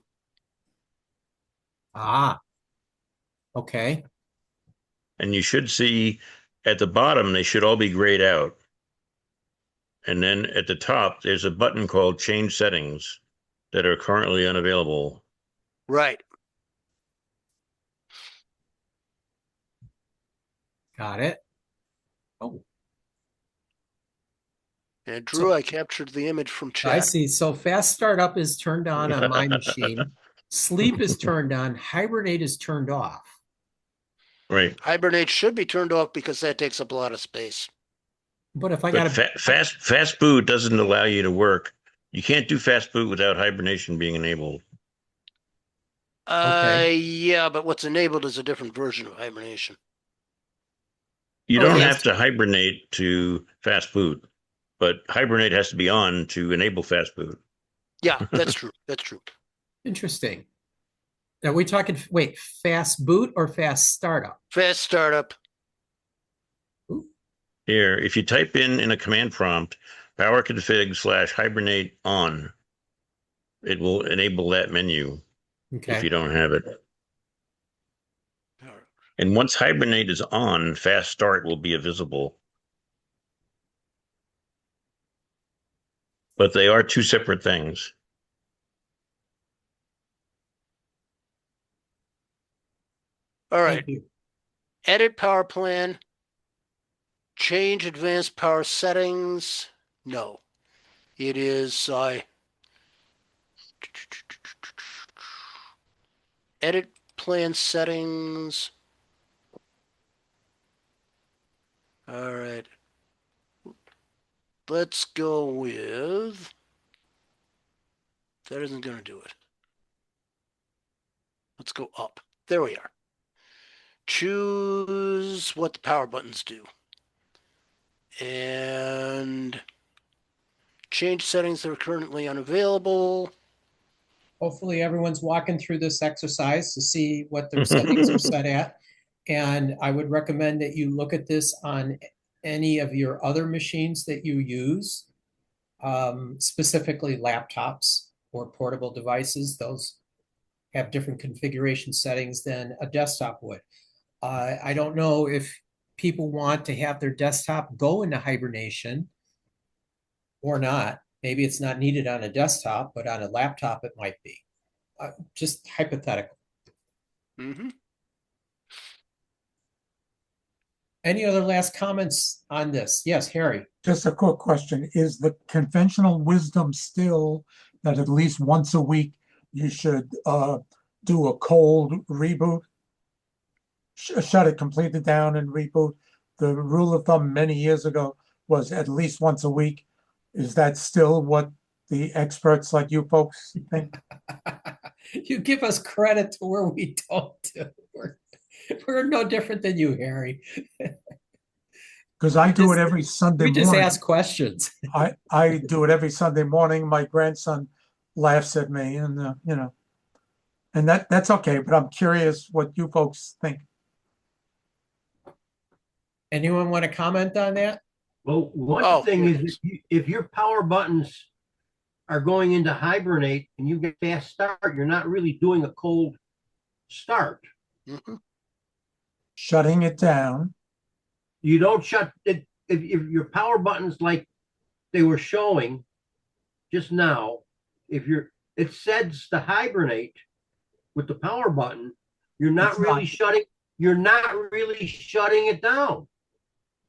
Ah, okay. And you should see at the bottom, they should all be grayed out. And then at the top, there's a button called change settings that are currently unavailable. Right. Got it. Oh, And Drew, I captured the image from chat. I see. So fast startup is turned on my machine. Sleep is turned on. Hibernate is turned off. Right. Hibernate should be turned off because that takes up a lot of space. But if I But got a fast boot doesn't allow you to work. You can't do fast boot without hibernation being enabled. Okay. Yeah, but what's enabled is a different version of hibernation. You Oh, don't yes. have to hibernate to fast boot, but hibernate has to be on to enable fast boot. Yeah, that's true. That's true. Interesting. Are we talking, wait, fast boot or fast startup? Fast startup. Here, if you type in a command prompt, power config / hibernate on, it will enable that menu Okay. if you don't have it. And once hibernate is on, fast start will be visible. But they are two separate things. All right. Thank you. Edit power plan. Change advanced power settings. No. It is edit plan settings. All right. Let's go with, that isn't going to do it. Let's go up. There we are. Choose what the power buttons do. And change settings that are currently unavailable. Hopefully everyone's walking through this exercise to see what their settings are set at. And I would recommend that you look at this on any of your other machines that you use, specifically laptops or portable devices. Those have different configuration settings than a desktop would. I don't know if people want to have their desktop go into hibernation or not. Maybe it's not needed on a desktop, but on a laptop it might be. Just hypothetical. Mm-hmm. Any other last comments on this? Yes, Harry. Just a quick question. Is the conventional wisdom still that at least once a week you should do a cold reboot? Shut it completely down and reboot? The rule of thumb many years ago was at least once a week. Is that still what the experts like you folks think? You give us credit to where we don't do. We're no different than you, Harry. Because I do it every Sunday We just morning. ask questions. I do it every Sunday morning. My grandson laughs at me, and you know, and that's okay. But I'm curious what you folks think. Anyone want to comment on that? Well, one Oh, thing here is it is. if your power buttons are going into hibernate and you get fast start, you're not really doing a cold start. Mhm. Shutting it down. You don't shut it if your power buttons like they were showing just now. If it says to hibernate with the power button, you're not It's really not. shutting. You're not really shutting it down.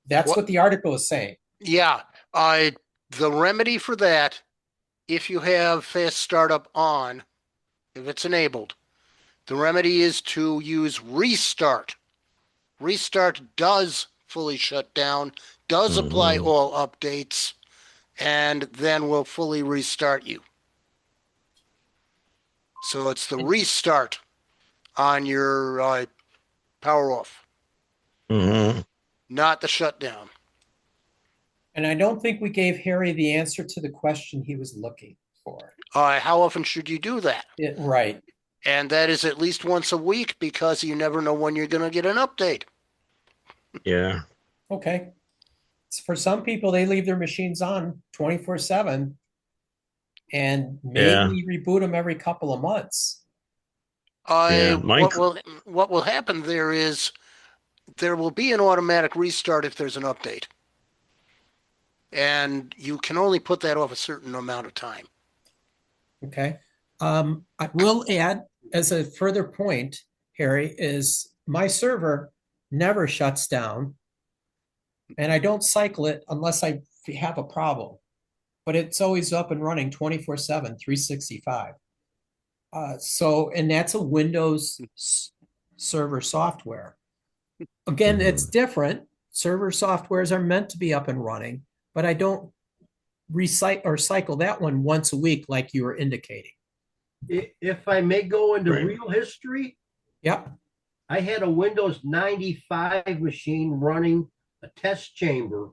That's what the article is saying. Yeah, the remedy for that, if you have fast startup on, if it's enabled, the remedy is to use restart. Restart does fully shut down, does apply all updates, and then will fully restart you. So it's the restart on your power off, not the shutdown. And I don't think we gave Harry the answer to the question he was looking for. How often should you do that? Right. And that is at least once a week, because you never know when you're going to get an update. Yeah. Okay. For some people, they leave their machines on 24/7 and maybe reboot them every couple of months. Yeah, What will happen there is there will be an automatic restart if there's an update. And you can only put that off a certain amount of time. Okay. I will add, as a further point, Harry, is my server never shuts down, and I don't cycle it unless I have a problem. But it's always up and running 24/7, 365. And that's a Windows server software. Again, it's different. Server softwares are meant to be up and running, but I don't cycle that one once a week like you were indicating. If I may go into real history, Yep. I had a Windows 95 machine running a test chamber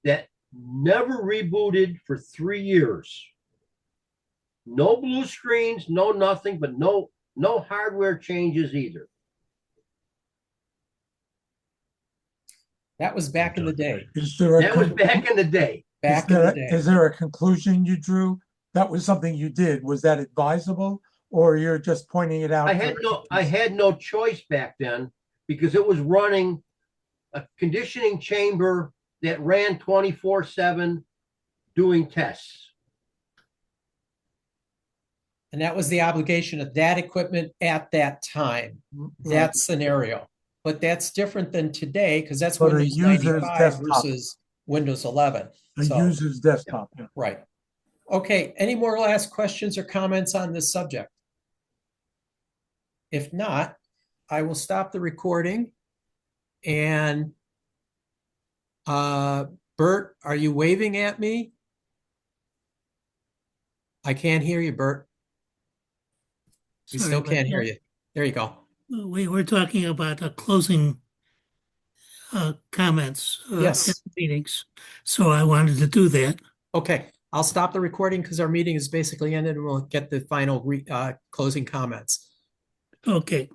that never rebooted for 3 years. No blue screens, no nothing, but no hardware changes either. That was back in the day. That was back in the day. Is there a conclusion you drew? That was something you did. Was that advisable, or you're just pointing it out? I had no choice back then, because it was running a conditioning chamber that ran 24/7 doing tests. And that was the obligation of that equipment at that time, that scenario. But that's different than today, because that's But Windows 95 versus Windows 11. A user's desktop. Yeah. Right. Okay, any more last questions or comments on this subject? If not, I will stop the recording. And Bert, are you waving at me? I can't hear you, Bert. We Sorry still about can't hear that. you. There you go. We were talking about closing comments Yes. at meetings, so I wanted to do that. Okay, I'll stop the recording because our meeting is basically ended, and we'll get the final closing comments. Okay.